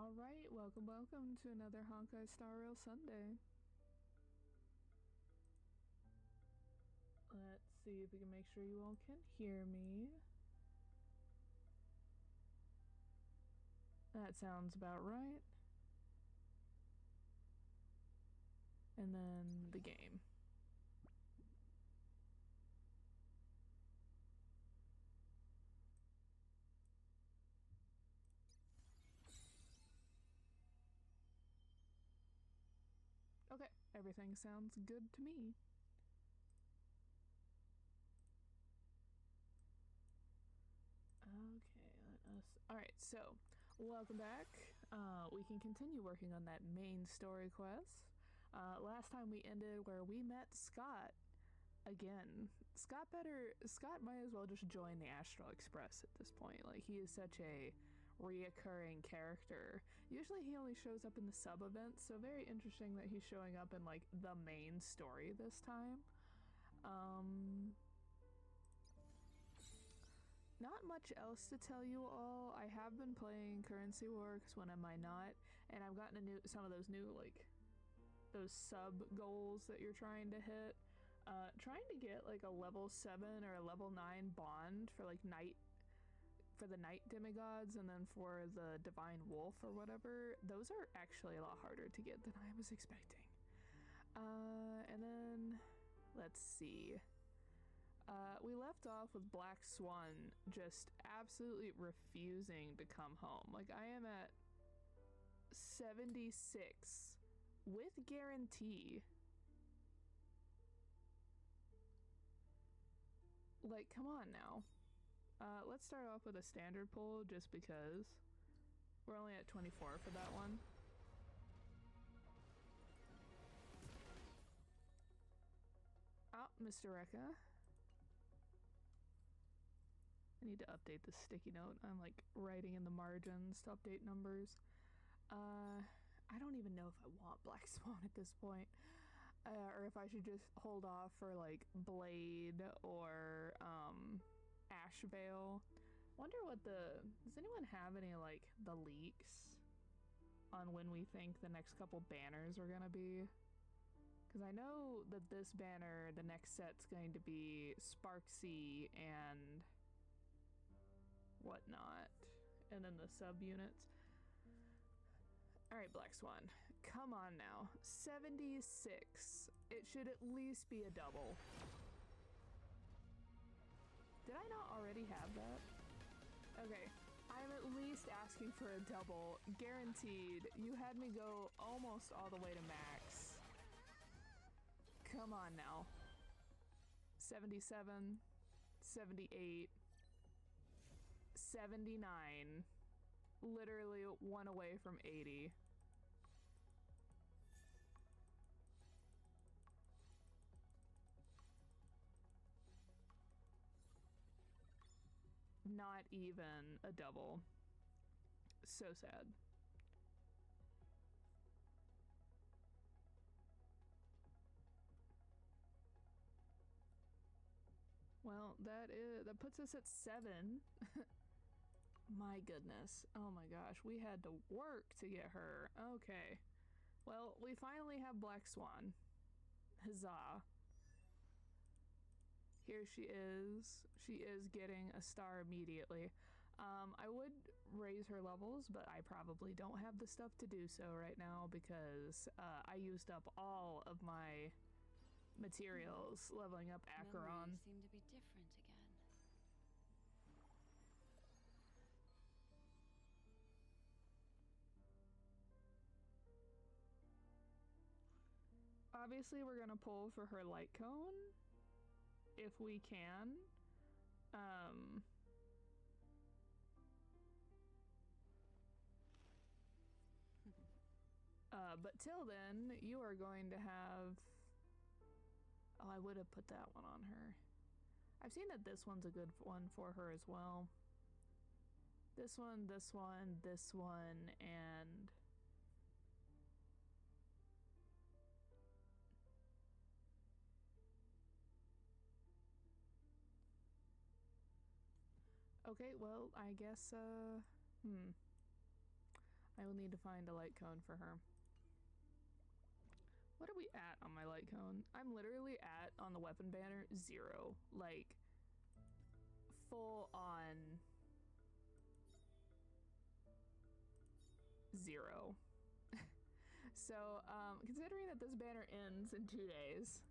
Alright, welcome to another Honkai Star Rail Sunday. Let's see if we can make sure you all can hear me. That sounds about right. And then the game. Okay, everything sounds good to me. Okay, alright, so welcome back. We can continue working on that main story quest. Last time we ended where we met Scott again. Scott might as well just join the Astral Express at this point. Like, he is such a reoccurring character. Usually he only shows up in the sub events, so very interesting that he's showing up in like the main story this time. Not much else to tell you all. I have been playing Currency War, because when am I not? And I've gotten some of those new, like, those sub goals that you're trying to hit. Trying to get like a level 7 or a level 9 bond for like the night demigods, and then for the divine wolf or whatever, those are actually a lot harder to get than I was expecting. And then let's see. We left off with Black Swan just absolutely refusing to come home. Like, I am at 76 with guarantee. Like, come on now. Let's start off with a standard pull just because. We're only at 24 for that one. Oh, Mr. Rekka. I need to update the sticky note. I'm like writing in the margins to update numbers. I don't even know if I want Black Swan at this point. Or if I should just hold off for like Blade or Ash Veil. Wonder what does anyone have any like the leaks on when we think the next couple banners are gonna be? Because I know that this banner, the next set's going to be Sparkxie and whatnot, and then the subunits. Alright, Black Swan, come on now. 76. It should at least be a double. Did I not already have that? Okay, I'm at least asking for a double. Guaranteed. You had me go almost all the way to max. Come on now. 77, 78, 79. Literally one away from 80. Not even a double. So sad. Well, that puts us at 7. My goodness. Oh my gosh, we had to work to get her. Okay. Well, we finally have Black Swan. Huzzah. Here she is. She is getting a star immediately. I would raise her levels, but I probably don't have the stuff to do so right now because I used up all of my materials leveling up Acheron. Memories seem to be different again. Obviously, we're gonna pull for her light cone if we can. But till then, you are going to have... Oh, I would have put that one on her. I've seen that this one's a good one for her as well. This one, this one, this one, and... Okay, well, I guess, I I will need to find a light cone for her. What are we at on my light cone? I'm literally at, on the weapon banner, 0. Like, full on 0. So, considering that this banner ends in 2 days,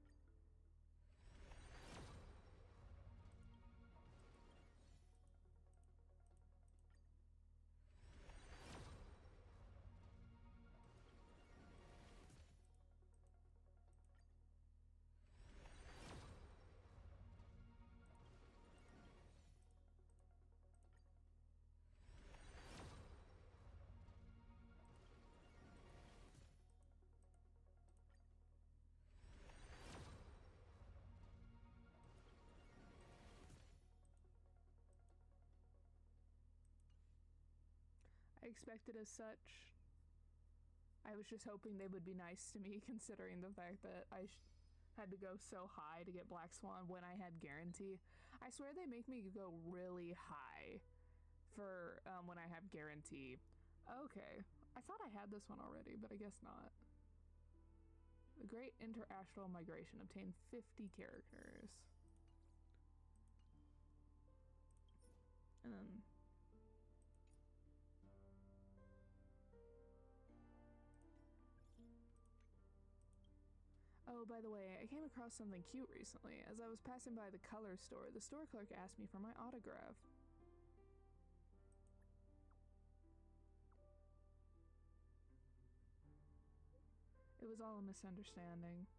I expected as such. I was just hoping they would be nice to me, considering the fact that I had to go so high to get Black Swan when I had guarantee. I swear they make me go really high for when I have guarantee. Okay, I thought I had this one already, but I guess not. The Great Interastral Migration. Obtain 50 characters. And then... Oh, by the way, I came across something cute recently. As I was passing by the color store, the store clerk asked me for my autograph. It was all a misunderstanding.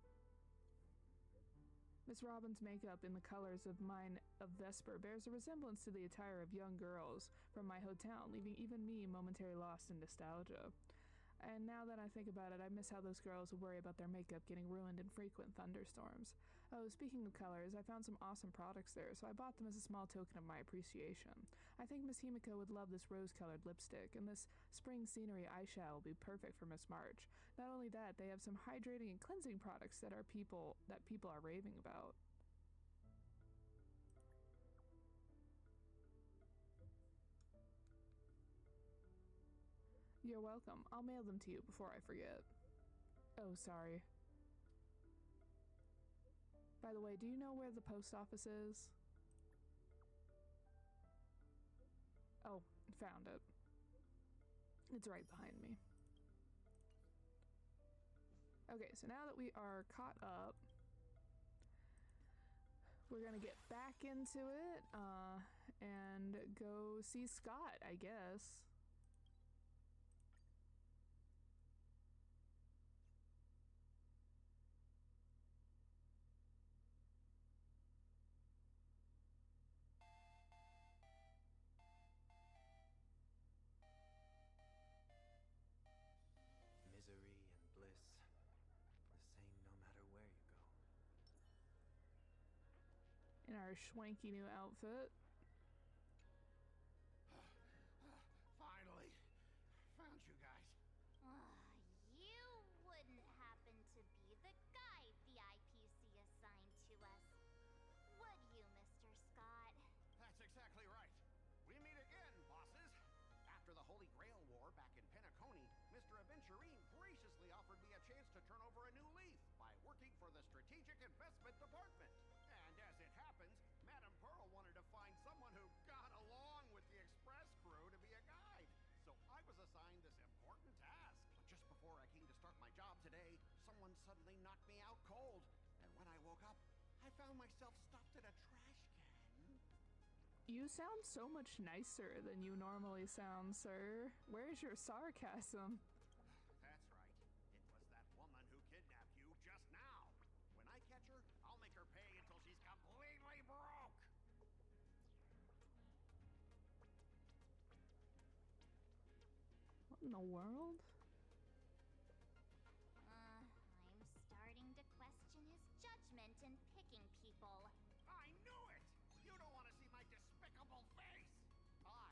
Miss Robin's makeup in the colors of mine of Vesper bears a resemblance to the attire of young girls from my hometown, leaving even me momentarily lost in nostalgia. And now that I think about it, I miss how those girls would worry about their makeup getting ruined in frequent thunderstorms. Oh, speaking of colors, I found some awesome products there, so I bought them as a small token of my appreciation. I think Miss Himiko would love this rose-colored lipstick, and this spring scenery eyeshadow will be perfect for Miss March. Not only that, they have some hydrating and cleansing products that people are raving about. You're welcome. I'll mail them to you before I forget. Oh, sorry. By the way, do you know where the post office is? Oh, found it. It's right behind me. Okay, so now that we are caught up, we're gonna get back into it, and go see Scott, I guess. Misery and bliss, the same no matter where you go. In our schwanky new outfit. Finally, found you guys. You wouldn't happen to be the guy the IPC assigned to us, would you, Mr. Scott? That's exactly right. We meet again, bosses. After the Holy Grail War back in Penacony, Mr. Aventurine graciously offered me a chance to turn over a new leaf by working for the Strategic Investment Department. And as it happens, Madame Pearl wanted to find someone who got along with the Express crew to be a guide. So I was assigned this important task. But just before I came to start my job today, someone suddenly knocked me out cold. And when I woke up, I found myself stuffed in a trash can. You sound so much nicer than you normally sound, sir. Where's your sarcasm? That's right. It was that woman who kidnapped you just now. When I catch her, I'll make her pay until she's completely broke. What in the world? I'm starting to question his judgment in picking people. I knew it! You don't want to see my despicable face! I,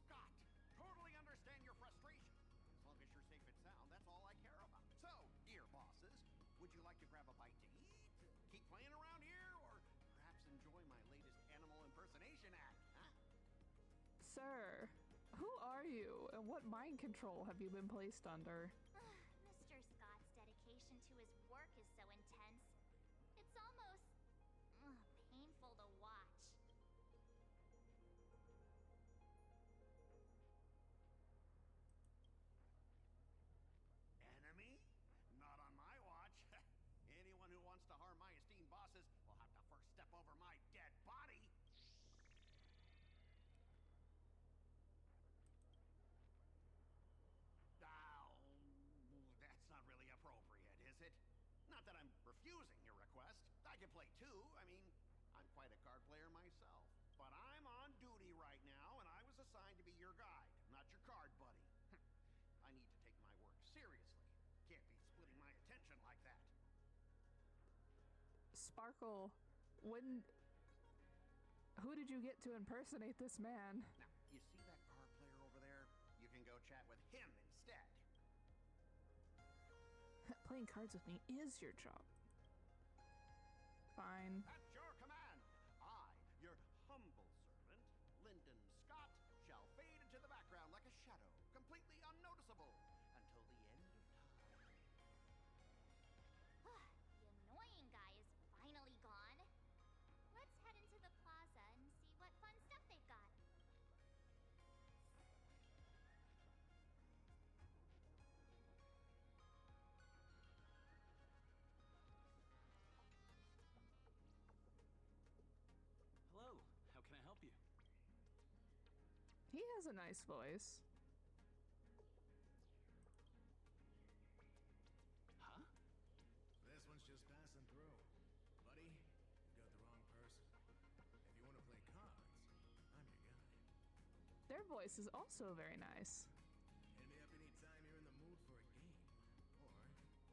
Scott, totally understand your frustration. As long as you're safe and sound, that's all I care about. So, dear bosses, would you like to grab a bite to eat? Keep playing around here? Or perhaps enjoy my latest animal impersonation act, huh? Sir, who are you and what What mind control have you been placed under? Mr. Scott's dedication to his work is so intense. It's almost painful to watch. Enemy? Not on my watch. Anyone who wants to harm my esteemed bosses will have to first step over my dead body. Oh, that's not really appropriate, is it? Not that I'm refusing your request. I can play too. I mean, I'm quite a card player myself. But I'm on duty right now, and I was assigned to be your guide, not your card buddy. I need to take my work seriously. Can't be splitting my attention like that. Sparkle, who did you get to impersonate this man? Now, you see that card player over there? You can go chat with him instead. Playing cards with me is your job. Fine. At your command, I, your humble servant, Lyndon Scott, shall fade into the background like a shadow, completely unnoticeable, until the end of time. The annoying guy is finally gone. Let's head into the plaza and see what fun stuff they've got. Hello, how can I help you? He has a nice voice. Huh? This one's just passing through. Buddy, you got the wrong person. If you want to play cards, I'm your guy. Their voice is also very nice. Hit me up anytime you're in the mood for a game. Or trade some cards.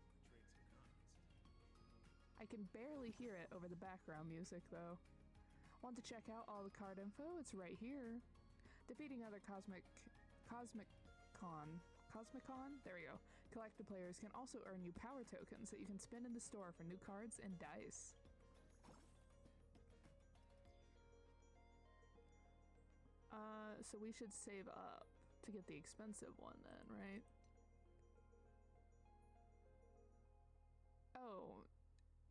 I can barely hear it over the background music, though. Want to check out all the card info? It's right here. Defeating other Cosmicon? There we go. Collected players can also earn you power tokens that you can spend in the store for new cards and dice. So we should save up to get the expensive one then, right? Oh,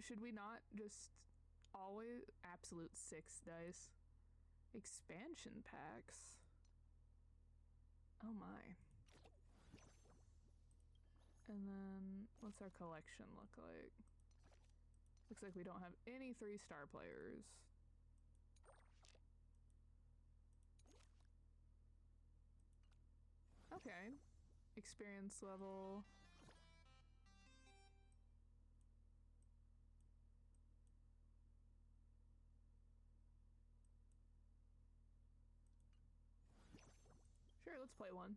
should we not just always absolute 6 dice? Expansion packs. Oh my. And then what's our collection look like? Looks like we don't have any 3-star players. Okay. Experience level. Sure, let's play one.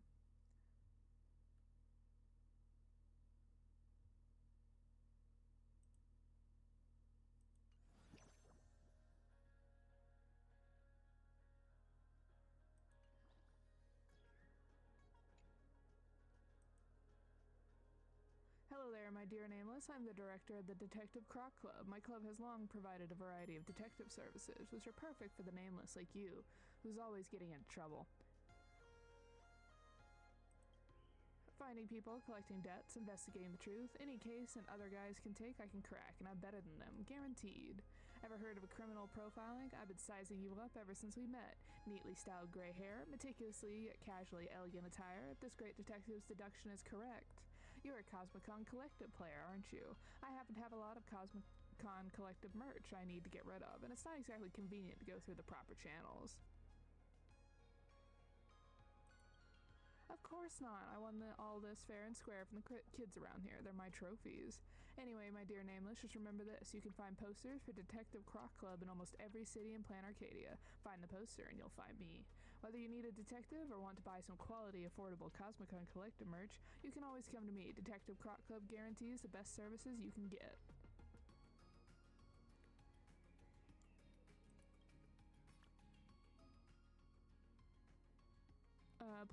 Hello there, my dear Nameless. I'm the director of the Detective Croc Club. My club has long provided a variety of detective services, which are perfect for the Nameless like you, who's always getting into trouble. Finding people, collecting debts, investigating the truth, any case and other guys can take, I can crack, and I'm better than them, guaranteed. Ever heard of a criminal profiling? I've been sizing you up ever since we met. Neatly styled gray hair, meticulously yet casually elegant attire. If this great detective's deduction is correct, you're a Cosmicon collective player, aren't you? I happen to have a lot of Cosmicon collective merch I need to get rid of, and it's not exactly convenient to go through the proper channels. Of course not. I won all this fair and square from the kids around here. They're my trophies. Anyway, my dear Nameless, just remember this. You can find posters for Detective Croc Club in almost every city in Plan Arcadia. Find the poster and you'll find me. Whether you need a detective or want to buy some quality, affordable Cosmicon collective merch, you can always come to me. Detective Croc Club guarantees the best services you can get.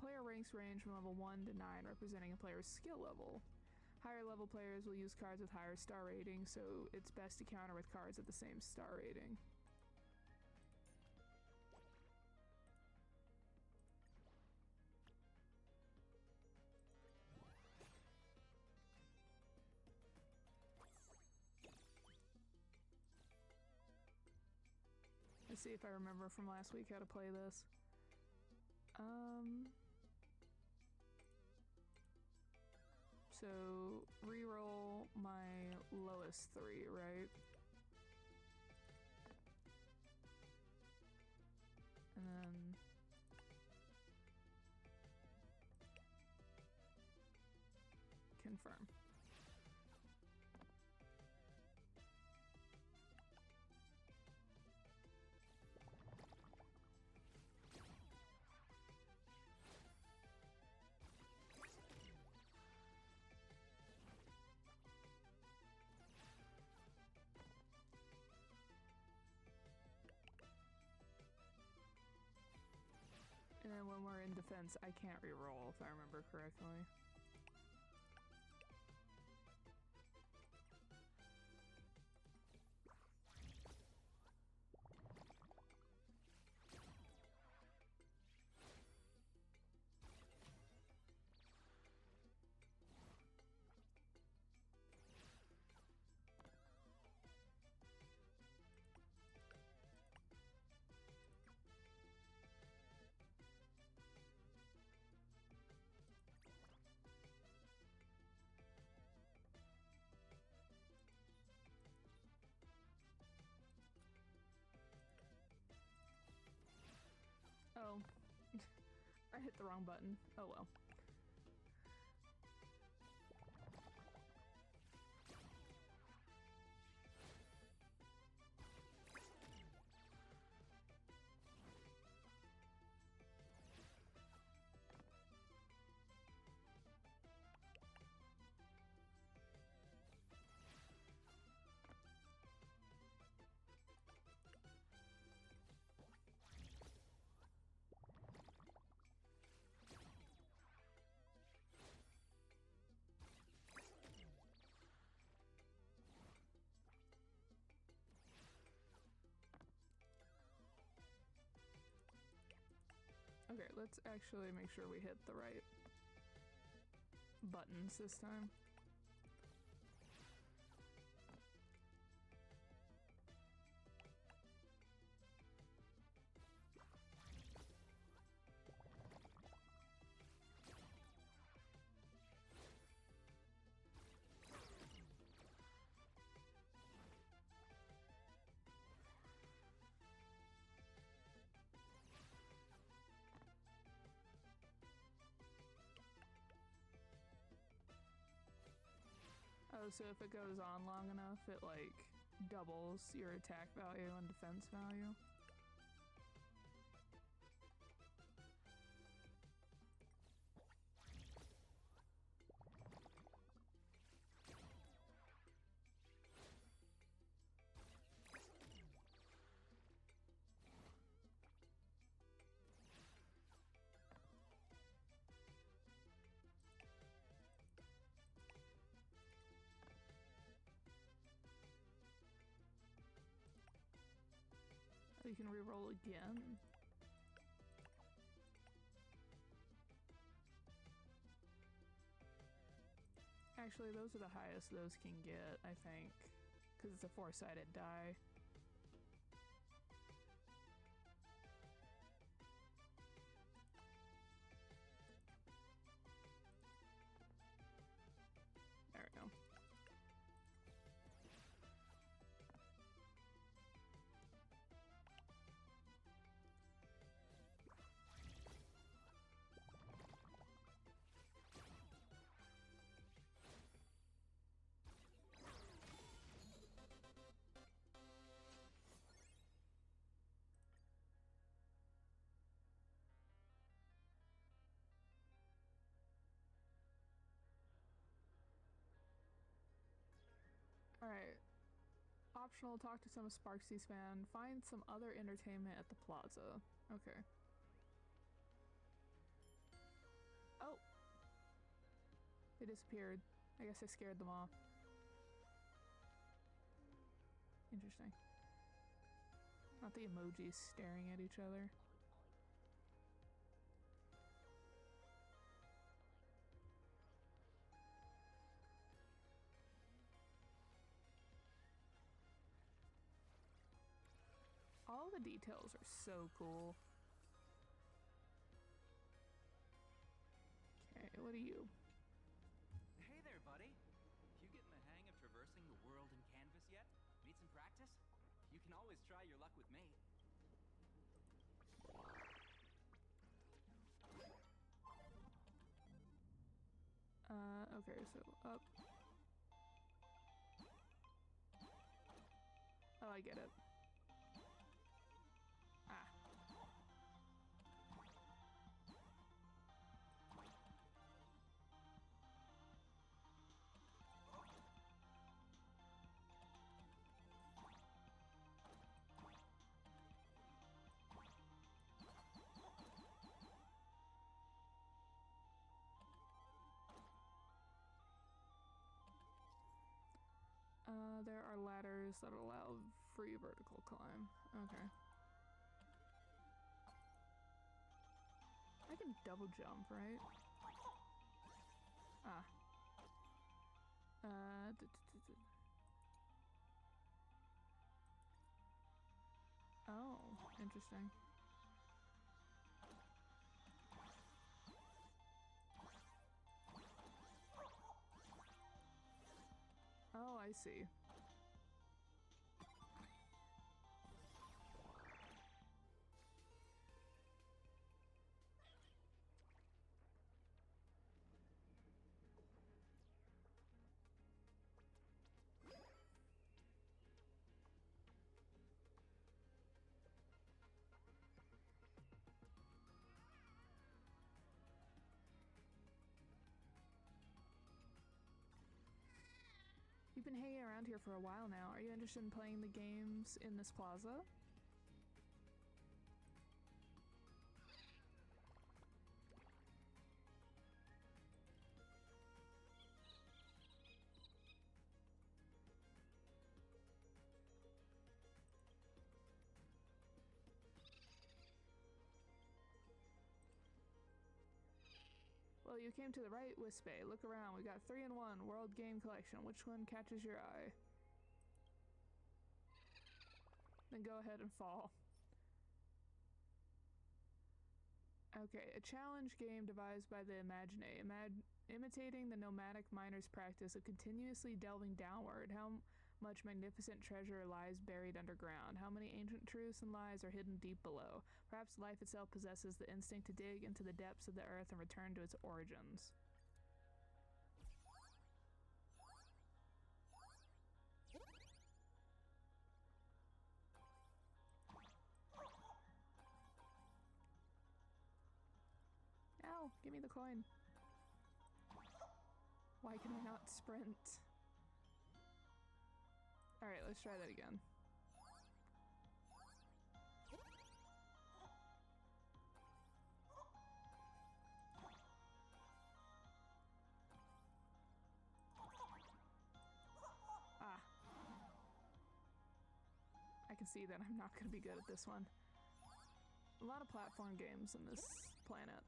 Player ranks range from level 1 to 9, representing a player's skill level. Higher level players will use cards with higher star ratings, so it's best to counter with cards at the same star rating. see if I remember from last week how to play this. So reroll my lowest 3, right? And then confirm. And then when we're in defense, I can't reroll if I remember correctly. Oh, I hit the wrong button. Oh well. Okay, let's actually make sure we hit the right buttons this time. Oh, so if it goes on long enough, it like doubles your attack value and defense value. You can reroll again. Actually, those are the highest those can get, I think, because it's a 4-sided die. There we go. Alright. Optional, talk to some Sparkxie fan. Find some other entertainment at the plaza. Okay. Oh! They disappeared. I guess I scared them off. Interesting. Not the emojis staring at each other. All the details are so cool. Okay, what are you? Hey there, buddy. You getting the hang of traversing the world in canvas yet? Need some practice? You can always try your luck with me. Okay, so up. Oh, I get it. Ah. There are ladders that allow free vertical climb. Okay. I can double jump, right? Ah. Oh, interesting. Oh, I see. You've been hanging around here for a while now. Are you interested in playing the games in this plaza? Well, you came to the right, Wispe. Look around. We got 3-in-1 World Game Collection. Which one catches your eye? Then go ahead and fall. Okay, a challenge game devised by the Imagine, imitating the nomadic miner's practice of continuously delving downward. How much magnificent treasure lies buried underground? How many ancient truths and lies are hidden deep below? Perhaps life itself possesses the instinct to dig into the depths of the earth and return to its origins. Ow, give me the coin. Why can I not sprint? Alright, let's try that again. Ah. I can see that I'm not going to be good at this one. A lot of platform games in this planet.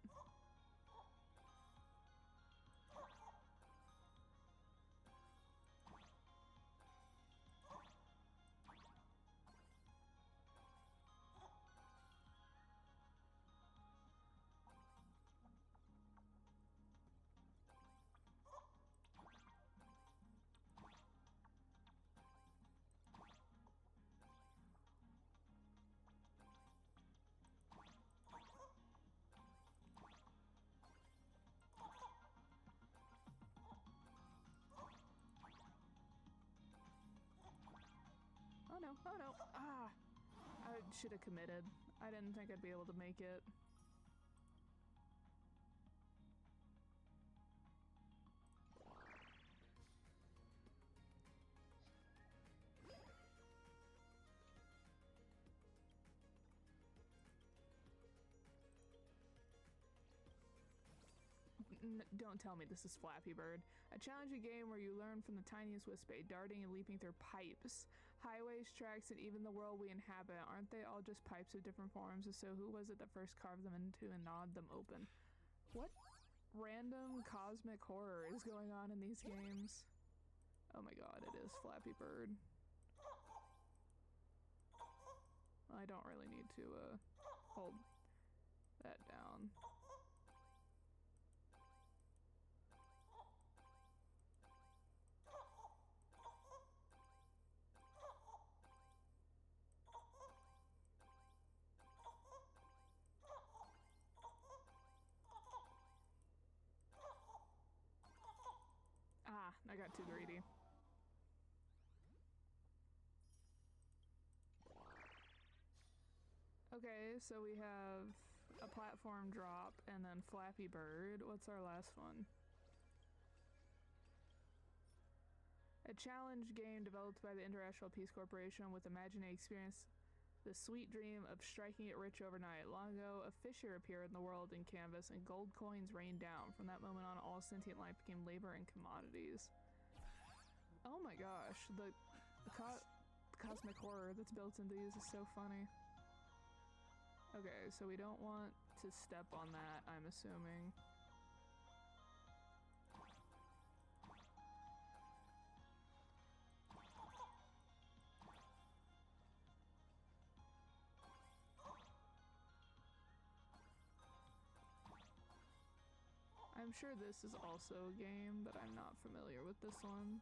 Oh no, oh no, ah! I should have committed. I didn't think I'd be able to make it. Don't tell me this is Flappy Bird. A challenging game where you learn from the tiniest Wispe, darting and leaping through pipes. Highways, tracks, and even the world we inhabit. Aren't they all just pipes of different forms? So who was it that first carved them into and gnawed them open? What random cosmic horror is going on in these games? Oh my god, it is Flappy Bird. I don't really need to hold that down. Ah, I got too greedy. Okay, so we have a platform drop and then Flappy Bird. What's our last one? A challenge game developed by the International Peace Corporation with imagining experience the sweet dream of striking it rich overnight. Long ago, a fissure appeared in the world in canvas and gold coins rained down. From that moment on, all sentient life became labor and commodities. Oh my gosh, the cosmic horror that's built into these is so funny. Okay, so we don't want to step on that, I'm assuming. I'm sure this is also a game, but I'm not familiar with this one.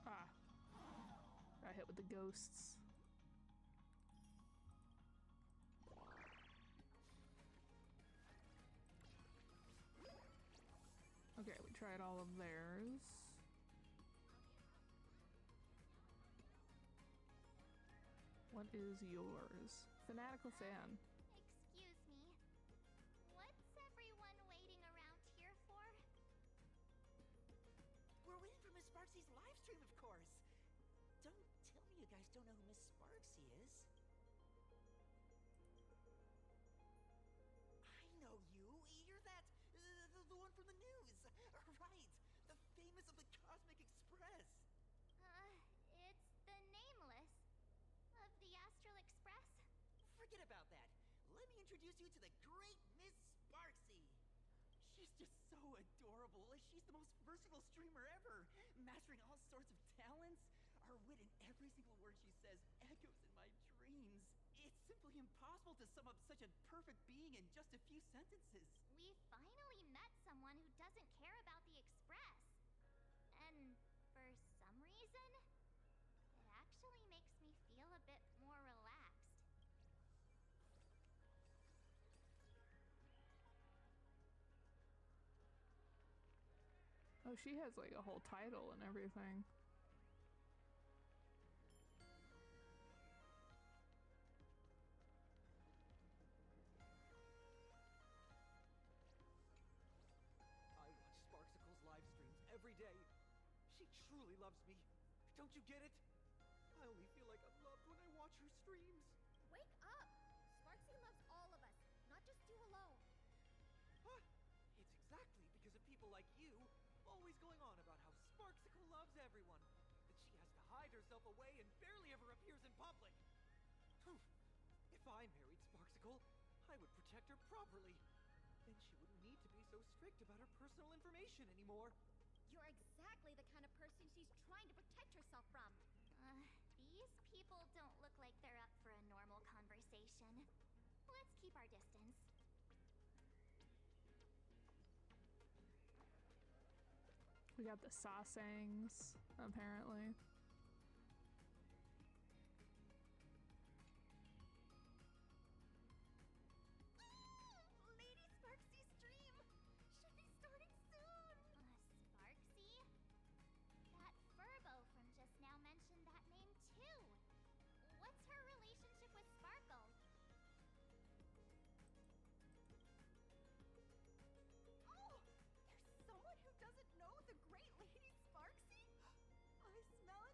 Ah. Got hit with the ghosts. Okay, we tried all of theirs. What is yours? Fanatical fan. Excuse me. What's everyone waiting around here for? We're waiting for Miss Sparkxie's live stream, of course. Don't tell me you guys don't know who Miss Sparkxie is. I know you. You're that, the one from the news. Right. The famous of the Cosmic Express. It's the Nameless of the Astral Express. Forget about that. Let me introduce you to the great Miss Sparkxie. She's just so adorable. She's the most versatile streamer ever, mastering all sorts of talents. Her wit in every single word she says echoes in my dreams. It's simply impossible to sum up such a perfect being in just a few sentences. We finally met someone who doesn't care about the Express. And for some reason, it actually makes me feel a bit more relaxed. Oh, she has like a whole title and everything. I watch Sparkxie's live streams every day. She truly loves me. Don't you get it? I only feel like I'm loved when I watch her streams. Wake up! Sparkxie loves all of us, not just you alone. Huh? It's exactly because of people like you always going on about how Sparkxie loves everyone that she has to hide herself away and barely ever appears in public. If I married Sparkxie, I would protect her properly. Then she wouldn't need to be so strict about her personal information anymore. You're exactly the kind of person she's trying to protect herself from. These people don't look like they're up for a normal conversation. Let's keep our distance. We got the Sasangs, apparently. Lady Sparkxie's stream should be starting soon. Sparkxie? That Furbo from just now mentioned that name too. What's her relationship with Sparkle? Oh, there's someone who doesn't know the great Lady Sparkxie? I smell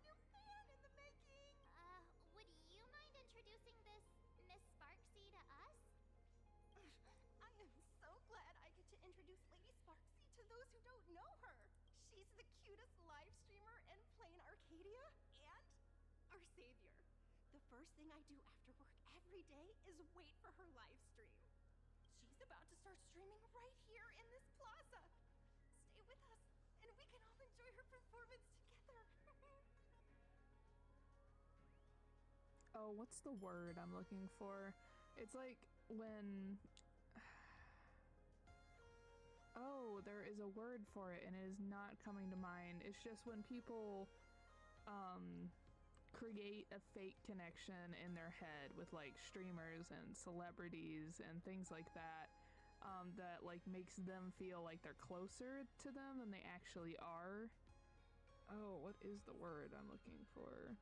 first thing I do after work every day is wait for her live stream. She's about to start streaming right here in this plaza. Stay with us, and we can all enjoy her performance together. Oh, what's the word I'm looking for? It's like when... Oh, there is a word for it and it is not coming to mind. It's just when people create a fake connection in their head with like streamers and celebrities and things like that, that like makes them feel like they're closer to them than they actually are. Oh, what is the word I'm looking for?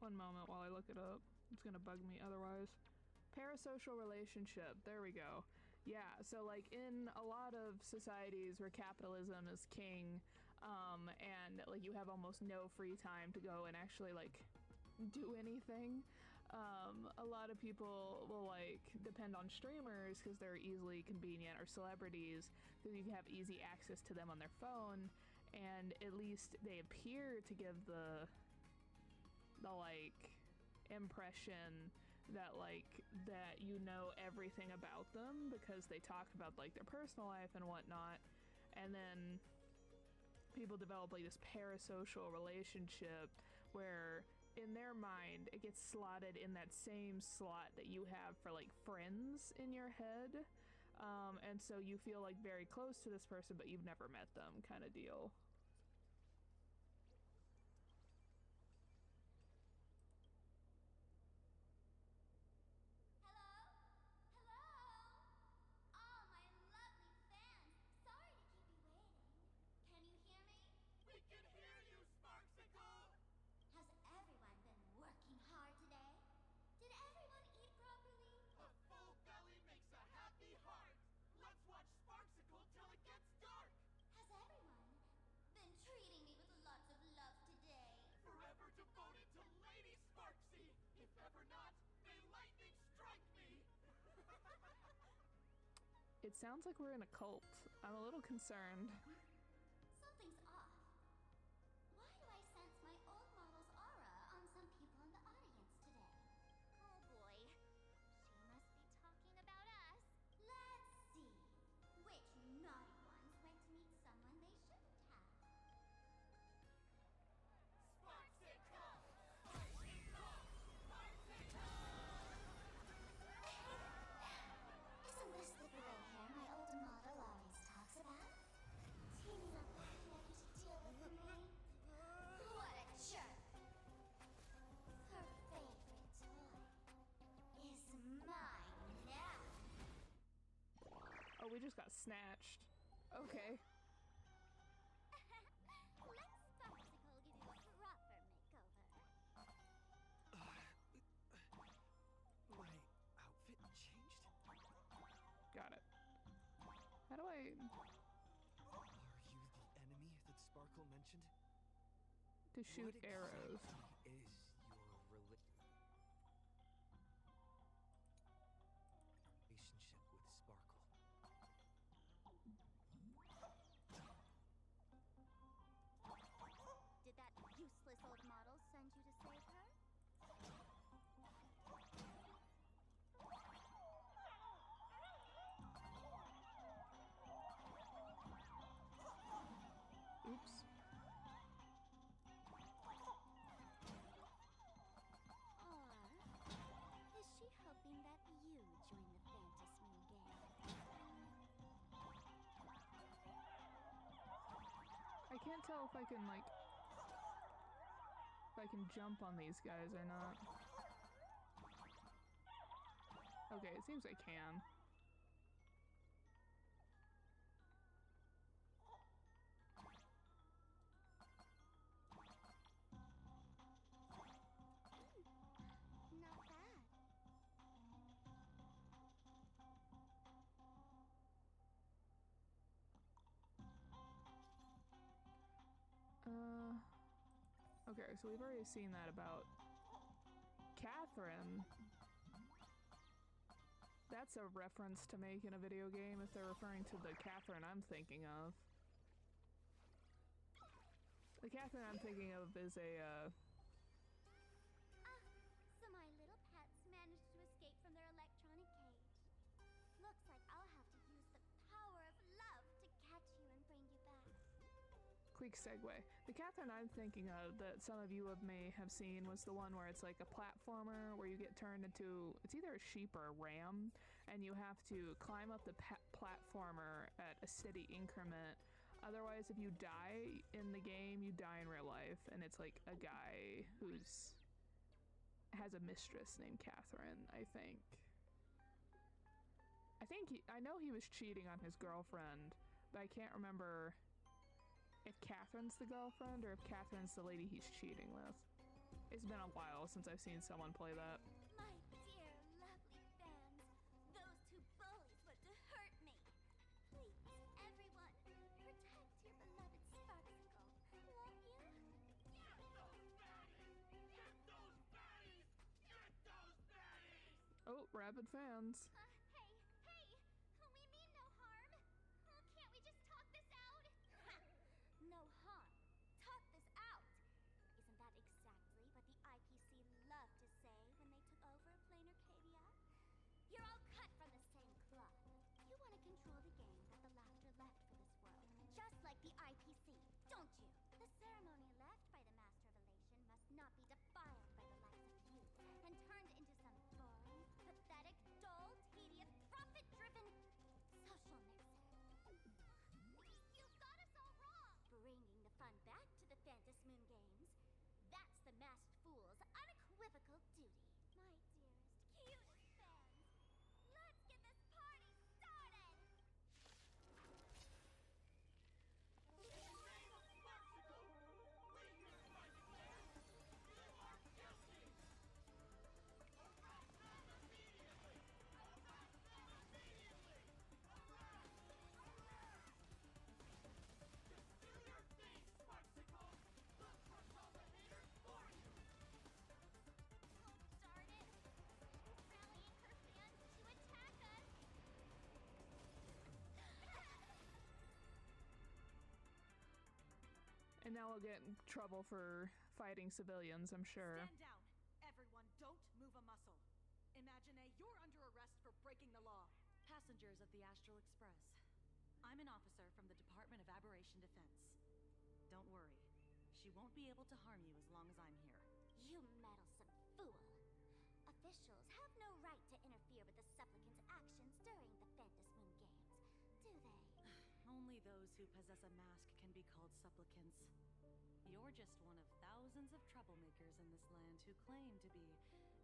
One moment while I look it up. It's gonna bug me otherwise. Parasocial relationship. There we go. Yeah, so like in a lot of societies where capitalism is king, and like you have almost no free time to go and actually like do anything, a lot of people will like depend on streamers because they're easily convenient, or celebrities because you can have easy access to them on their phone, and at least they appear to give the like impression that like that you know everything about them because they talk about like their personal life and whatnot, and then people develop like this parasocial relationship where in their mind it gets slotted in that same slot that you have for like friends in your head, and so you feel like very close to this person but you've never met them, kind of deal. Treating me with lots of love today. Forever devoted to Lady Sparkxie. If ever not, may lightning strike me. It sounds like we're in a cult. I'm a little concerned. Something's off. Why do I sense my old model's aura on some people in the audience today? Oh boy. She must be talking about us. Let's see. Which naughty ones went to meet someone they shouldn't have? Isn't this the gray hair my old model always talks about? Teaming up with Becky to deal with me? What a jerk! Her favorite toy is mine now. Oh, we just got snatched. Okay. Let Sparkxie give you a proper makeover. My outfit changed? Got it. How do I... Are you the enemy that Sparkle mentioned? To shoot What arrows. exactly is your relationship with Sparkle? Did that useless old model send you to save her? Oops. Or is she hoping that you join the Fantasmin gang? I can't tell if I can like... if I can jump on these guys or not. Okay, it seems I can. Not bad. Okay, so we've already seen that about Catherine. That's a reference to make in a video game if they're referring to the Catherine I'm thinking of. The Catherine I'm thinking of is a, So my little pets managed to escape from their electronic cage. Looks like I'll have to use the power of love to catch you and bring you back. quick segue. The Catherine I'm thinking of that some of you may have seen was the one where it's like a platformer where you get turned into, it's either a sheep or a ram, and you have to climb up the platformer at a steady increment. Otherwise, if you die in the game, you die in real life, and it's like a guy who's has a mistress named Catherine, I think. I know he was cheating on his girlfriend, but I can't remember if Catherine's the girlfriend or if Catherine's the lady he's cheating with. It's been a while since I've seen someone play that. My dear, lovely fans, those two bullies want to hurt me. Please, everyone, protect your beloved Sparkxie, won't you? Get those baddies! Get those baddies! Get those baddies! Oh, rabid fans. Hey, we mean no harm. Can't we just talk this out? No harm. Talk this out. Isn't that exactly what the IPC loved to say when they took over Poetentate? You're all cut from the same cloth. You want to control the game that the laughter left for this world, just like the IPC, don't you? The ceremony left by the Master of Elation must not be defiled by the likes of you and turned into some boring, pathetic, dull, tedious, profit-driven social nuisance. You got us all wrong! Bringing the fun back to the Phantom Moon Games. That's the masked fool's unequivocal duty. My dearest, cutest fans, let's get this party started! In the name of Sparkxie, we hereby declare you are guilty! Arrest them immediately! Arrest them immediately! Arrest! Arrest! Just do your thing, Sparkxie! We'll crush all the haters for you! Oh, darn it! She's rallying her fans to attack us! And now we'll get in trouble for fighting civilians, I'm sure. Stand down. Everyone, don't move a muscle. Imagine you're under arrest for breaking the law. Passengers of the Astral Express. I'm an officer from the Department of Aberration Defense. Don't worry. She won't be able to harm you as long as I'm here. You meddlesome fool! Officials have no right to interfere with the supplicants' actions during the Phantom Moon Games, do they? Only those who possess a mask can be called supplicants. You're just one of thousands of troublemakers in this land who claim to be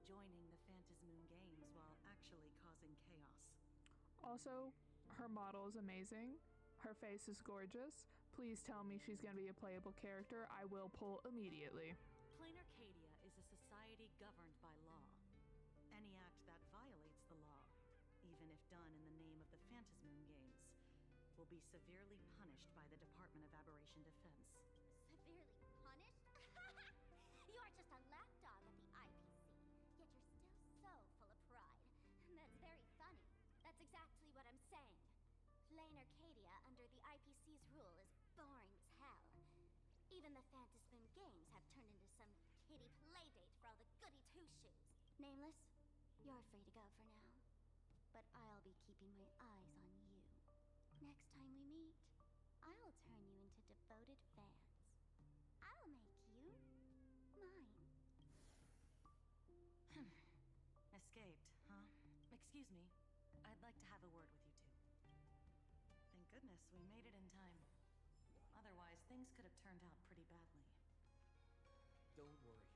joining the Phantom Moon Games while actually causing chaos. Also, her model is amazing. Her face is gorgeous. Please tell me she's gonna be a playable character. I will pull immediately. Poetentate is a society governed by law. Any act that violates the law, even if done in the name of the Phantom Moon Games, will be severely punished by the Department of Aberration Defense. Severely punished? You're just a lapdog at the IPC, yet you're still so full of pride. That's very funny. That's exactly what I'm saying. Plain Arcadia under the IPC's rule is boring as hell. Even the Phantom Moon Games have turned into some kiddie playdate for all the goody two-shoes. Nameless, you're free to go for now. But I'll be keeping my eyes on you. Next time we meet, I'll turn you into devoted fans. I'll make you mine. Escaped, huh? Excuse me. I'd like to have a word with you two. Thank goodness we made it in time. Otherwise, things could have turned out pretty badly. Don't worry.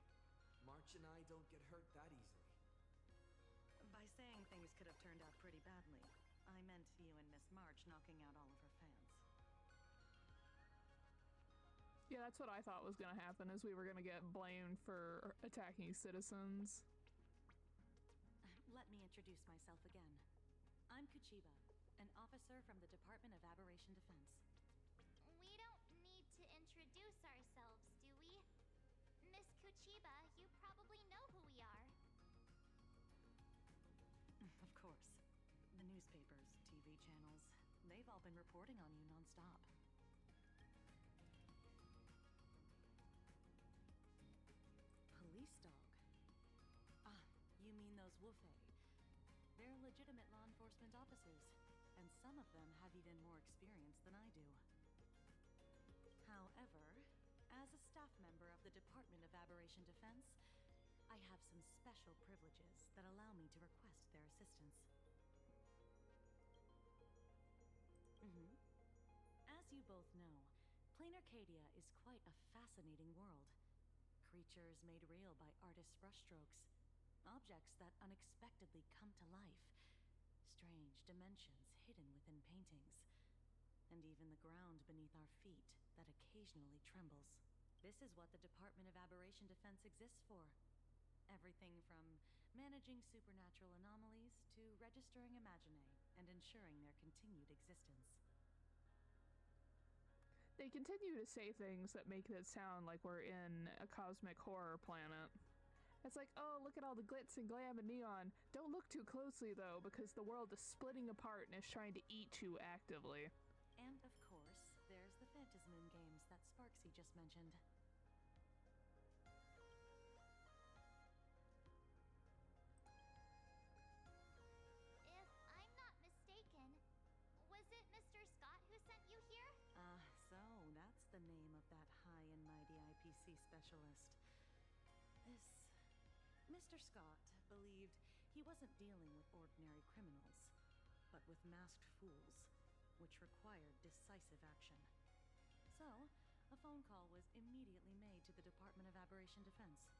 March and I don't get hurt that easily. By saying things could have turned out pretty badly, I meant you and Miss March knocking out all of her fans. Yeah, that's what I thought was gonna happen, is we were gonna get blamed for attacking citizens. Let me introduce myself again. I'm Kuchiba, an officer from the Department of Aberration Defense. We don't need to introduce ourselves, do we? Miss Kuchiba, you probably know who we are. The newspapers, TV channels, they've all been reporting on you nonstop. Police dog. Ah, you mean those Wufei. They're legitimate law enforcement officers, and some of them have even more experience than I do. However, as a staff member of the Department of Aberration Defense, I have some special privileges that allow me to request their assistance. As you both know, Plain Arcadia is quite a fascinating world. Creatures made real by artists' brushstrokes, objects that unexpectedly come to life, strange dimensions hidden within paintings, and even the ground beneath our feet that occasionally trembles. This is what the Department of Aberration Defense exists for. Everything from managing supernatural anomalies to registering Imaginae and ensuring their continued existence. They continue to say things that make it sound like we're in a cosmic horror planet. It's like, oh, look at all the glitz and glam and neon. Don't look too closely, though, because the world is splitting apart and is trying to eat you actively. And, of course, there's the Phantasmoon games that Sparkxie just mentioned. If I'm not mistaken, was it Mr. Scott who sent you here? So that's the name of that high and mighty IPC specialist. This Mr. Scott believed he wasn't dealing with ordinary criminals, but with masked fools, which required decisive action. So, a phone call was immediately made to the Department of Aberration Defense.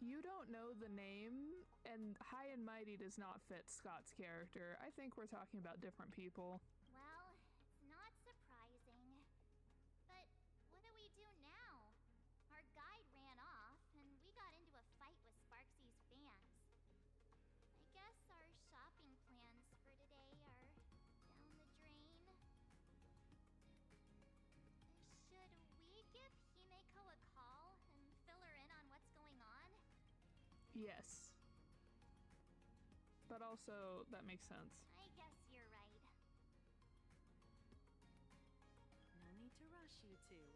You don't know the name, and High and Mighty does not fit Scott's character. I think we're talking about different people. Well, it's not surprising. But what do we do now? Our guide ran off, and we got into a fight with Sparkxie's fans. I guess our shopping plans for today are down the drain. Should we give Himeko a call and fill her in on what's going on? Yes. But also, that makes sense. I guess you're right. No need to rush, you two.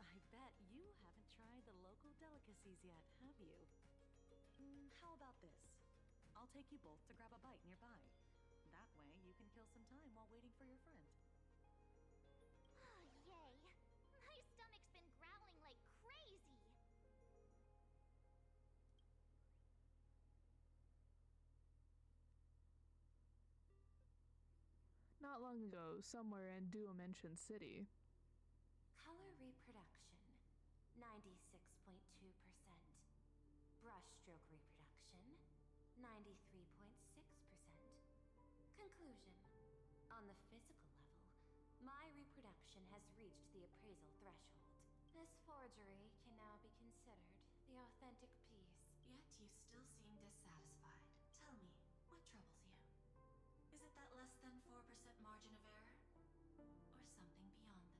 I bet you haven't tried the local delicacies yet, have you? How about this? I'll take you both to grab a bite nearby. That way, you can kill some time while waiting for your friend. Oh, yay! My stomach's been growling like crazy! Not long ago, somewhere in Duomension City. Color reproduction, 96.2%. Brushstroke reproduction, 93.6%. Conclusion. On the physical level, my reproduction has reached the appraisal threshold. This forgery can now be considered the authentic piece. Yet you still seem dissatisfied. Tell me, what troubles you? Is it that less than 4% margin of error? Or something beyond the numbers?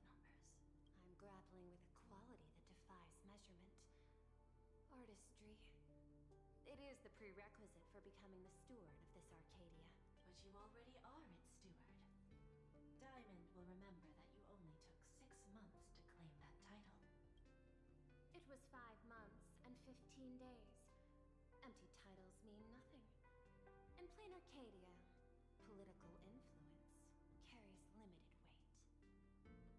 I'm grappling with a quality that defies measurement. Artistry. It is the prerequisite for becoming the steward of this Arcadia. But you already are its steward. Diamond will remember that you only took 6 months to claim that title. It was 5 months and 15 days. Empty titles mean nothing. In plain Arcadia, political influence carries limited weight.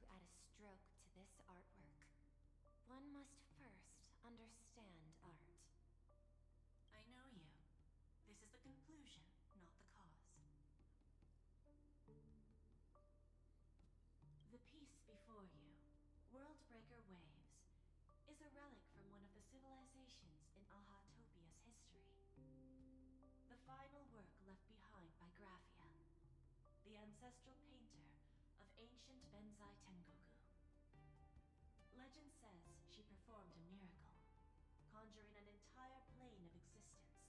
To add a stroke to this artwork, one must first understand art. I know you. This is the conclusion, not the cause. The piece before you, Worldbreaker Waves, is a relic from one of the civilizations in Ahatopia's history. The final work left behind by Graphia, the ancestral painter of ancient Benzai Tengoku. Legend says she performed a miracle, conjuring an entire plane of existence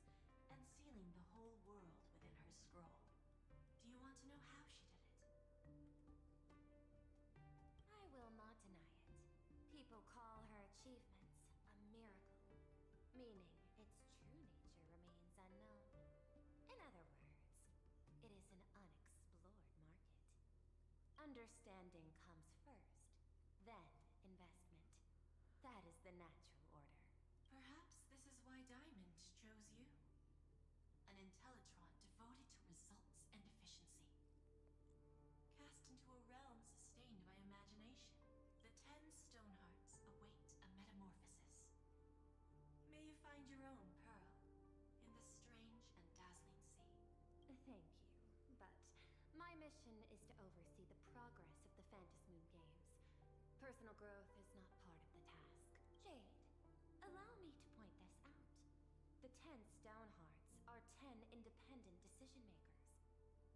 and sealing the whole world within her scroll. Do you want to know how she did it? I will not deny it. People call her achievements a miracle, meaning its true nature remains unknown. Understanding comes first, then investment. That is the natural order. Perhaps this is why Diamond chose you. An Intellitron devoted to results and efficiency. Cast into a realm sustained by imagination, the 10 Stonehearts await a metamorphosis. May you find your own pearl in this strange and dazzling sea. Thank you, but my mission is to oversee the progress of the Phantasmoon Games. Personal growth is not part of the task. Jade, allow me to point this out. The 10 Stonehearts are 10 independent decision-makers.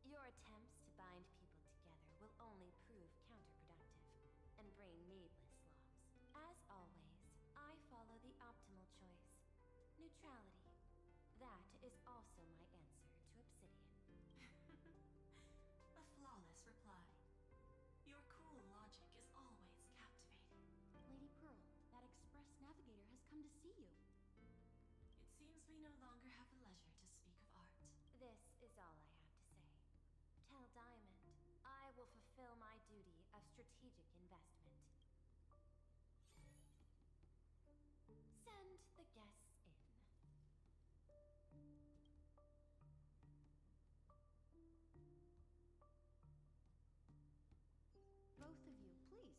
Your attempts to bind people together will only prove counterproductive and bring needless loss. As always, I follow the optimal choice. Neutrality. That is also my answer to Obsidian. A flawless reply. Your cool logic is always captivating. Lady Pearl, that express navigator has come to see you. It seems we no longer have the leisure to speak of art. This is all I have to say. Tell Diamond, I will fulfill my duty of strategic investment. Send the guests in. Both of you, please,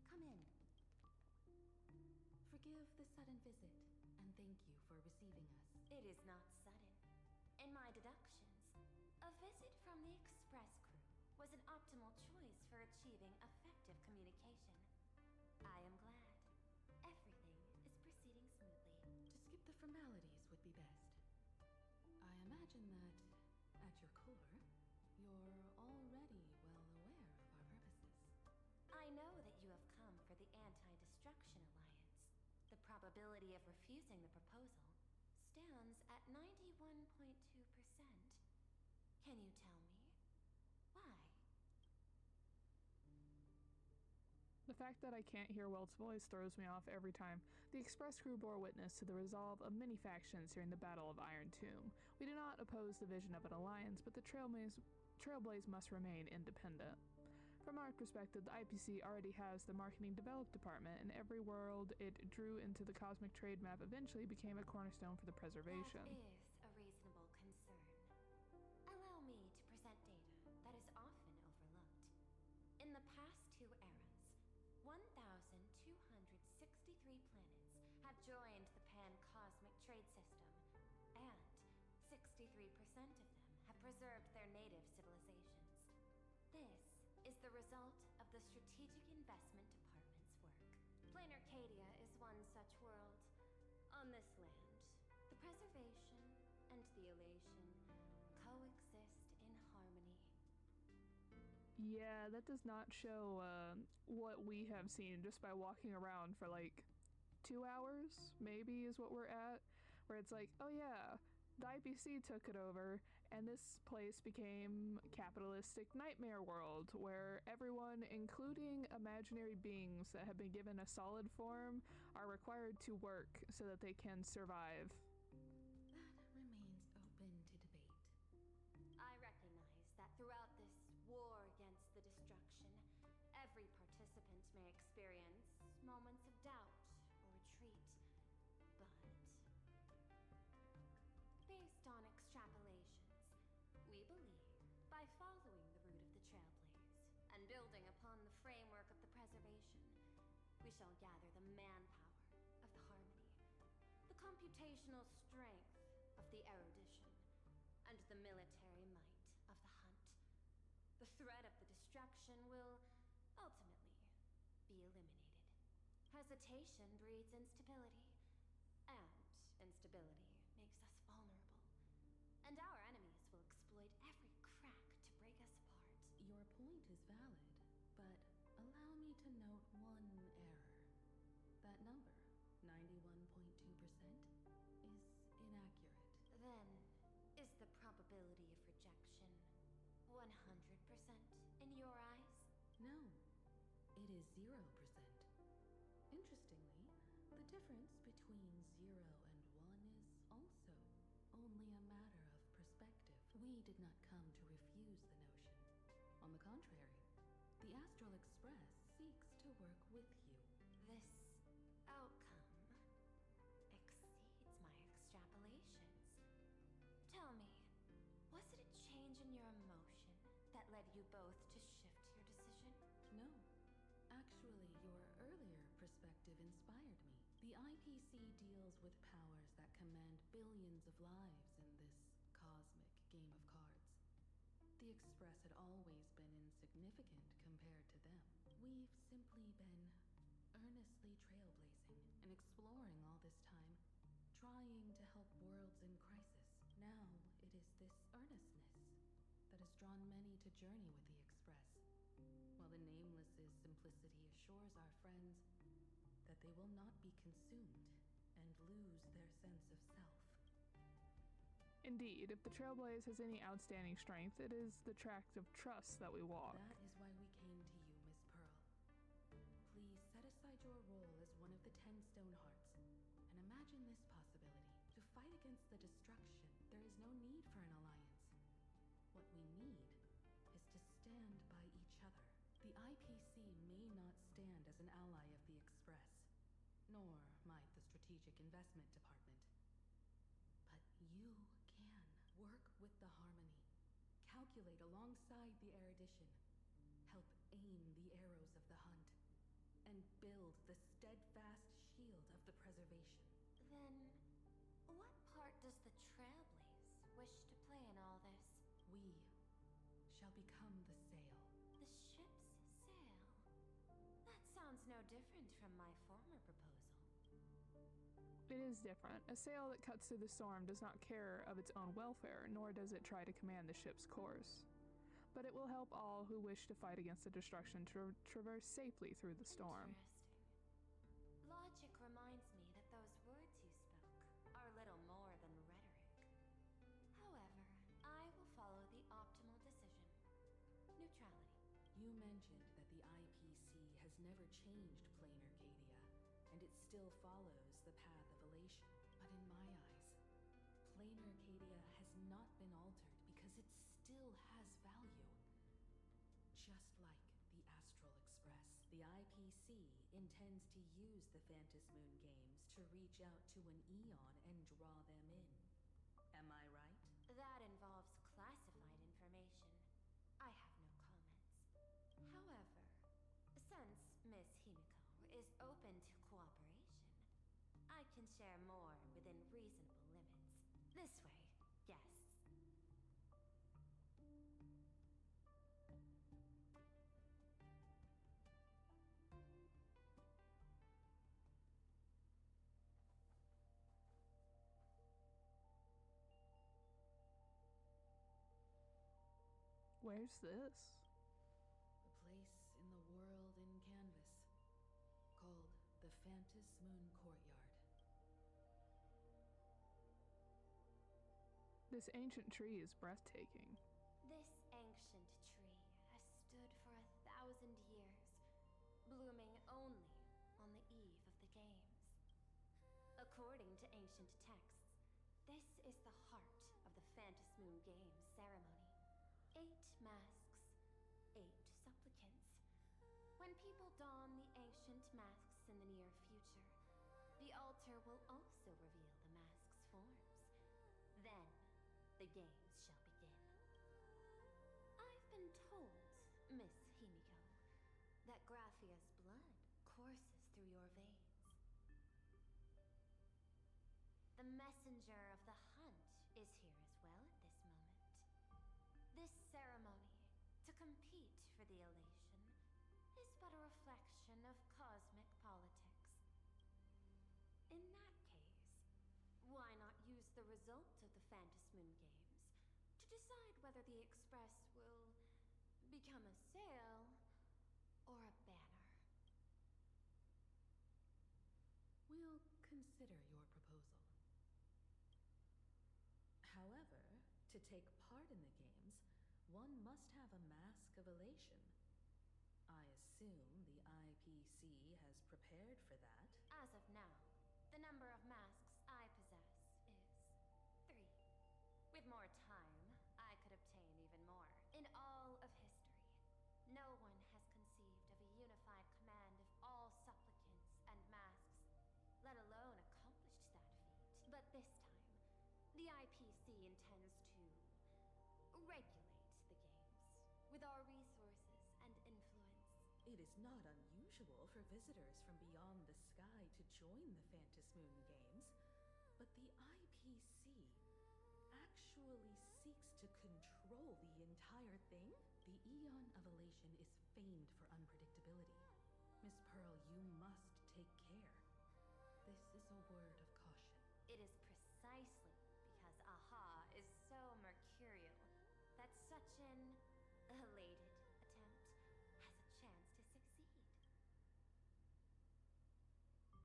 come in. Forgive the sudden visit, and thank you for receiving us. It is not sudden. In my deductions, a visit from the Express crew was an optimal choice for achieving effective communication. I am glad. Everything is proceeding smoothly. To skip the formalities would be best. I imagine that, at your core, you're already well aware of our purposes. I know that you have come for the Anti-Destruction Alliance. The probability of refusing the proposal stands at 91.2%. Can you tell me why? The fact that I can't hear Welt's voice throws me off every time. The Express crew bore witness to the resolve of many factions during the Battle of Iron Tomb. We do not oppose the vision of an alliance, but the Trailblaze must remain independent. From our perspective, the IPC already has the Marketing Develop Department, and every world it drew into the Cosmic Trade Map eventually became a cornerstone for the preservation. That is a reasonable concern. Allow me to present data that is often overlooked. In the past 2 eras, 1,263 planets have joined the Pan-Cosmic Trade System, and 63% of them have preserved their native civilizations. This is the result of the Strategic Investment Department's work. Plain Arcadia is one such world. On this land, the preservation and the elation coexist in harmony. Yeah, that does not show what we have seen just by walking around for like 2 hours, maybe is what we're at, where it's like, oh yeah, the IPC took it over, and this place became capitalistic nightmare world, where everyone, including imaginary beings that have been given a solid form, are required to work so that they can survive. That remains open to debate. I recognize that throughout this war against the destruction, every participant may experience moments of doubt or retreat, but based on extrapolations, we believe by following the route of the Trailblaze and building upon the framework of the preservation, we shall gather the manpower of the harmony, the computational strength of the erudition, and the military might of the hunt. The threat of the destruction will ultimately be eliminated. Hesitation breeds instability, and instability makes us vulnerable. And our enemies will exploit every crack to break us apart. Your point is valid, but allow me to note one error. That number, 91.2%, is inaccurate. Then, is the probability of rejection 100% in your eyes? No, it is 0%. Interestingly, the difference between 0 and 1 is also only a matter of perspective. We did not come to refuse the notion. On the contrary, The Astral Express seeks to work with you. This outcome exceeds my extrapolations. Tell me, was it a change in your emotion that led you both to shift your decision? No. Actually, your earlier perspective inspired me. The IPC deals with powers that command billions of lives in this cosmic game of cards. The Express had always been insignificant compared to them. We've simply been earnestly trailblazing and exploring all this time, trying to help worlds in crisis. Now it is this earnestness that has drawn many to journey with the Express, while the Nameless's simplicity assures our friends that they will not be consumed and lose their sense of self. Indeed, if the Trailblaze has any outstanding strength, it is the tract of trust that we walk. That is why we came to you, Miss Pearl. Please set aside your role as one of the 10 Stone Hearts, and imagine this possibility. To fight against the destruction, there is no need for an alliance. What we need is to stand by each other. The IPC may not stand as an ally of the Express, nor might the Strategic Investment Department. But you can work with the Harmony, calculate alongside the erudition, help aim the arrows of the hunt, and build the steadfast shield of the preservation. Then, what part does the Trailblaze wish to play in all this? We shall become the sail. The ship's sail? That sounds no different from my former proposal. It is different. A sail that cuts through the storm does not care of its own welfare, nor does it try to command the ship's course. But it will help all who wish to fight against the destruction to traverse safely through the storm. Interesting. Logic reminds me that those words you spoke are little more than rhetoric. However, I will follow the optimal decision. Neutrality. You mentioned that the IPC has never changed Plain Arcadia, and it still follows the path of elation. But in my eyes, Plain Arcadia has not been altered because it still has value. Just like the Astral Express, the IPC intends to use the Phantom Moon games to reach out to an Eon and draw them in. Am I right? That involves classified information. I have no comments. However, since Miss Himiko is open to cooperation, I can share more within reasonable limits. This way, guests. Where's this? The place in the world in canvas, called the Phantom Moon Courtyard. This ancient tree is breathtaking. This ancient tree has stood for 1,000 years, blooming only on the eve of the games. According to ancient texts, this is the heart of the Phantom Moon Games ceremony. 8 masks, 8 supplicants. When people don the ancient masks in the near future, the altar will also reveal the masks' forms. Then, the games shall begin. I've been told, Miss Himiko, that Graphia's blood courses through your veins. The messenger of the hunt is here as well at this moment. This ceremony, to compete for the elation, is but a reflection of cosmic politics. In that case, why not use the result of the Phantom Moon Games to decide whether the Express will become a sail or a banner? We'll consider your proposal. However, to take part in the games, one must have a mask of elation. I assume the IPC has prepared for that. As of now, the number of masks I possess is 3. With more time, I could obtain even more. In all of history, no one has The IPC intends to regulate the games with our resources and influence. It is not unusual for visitors from beyond the sky to join the Phantasmoon Games, but the IPC actually seeks to control the entire thing? The Eon of Elation is famed for unpredictability. Miss Pearl, you must take care. This is a word of caution. It is precisely because AHA is so mercurial that such an elated attempt has a chance to succeed.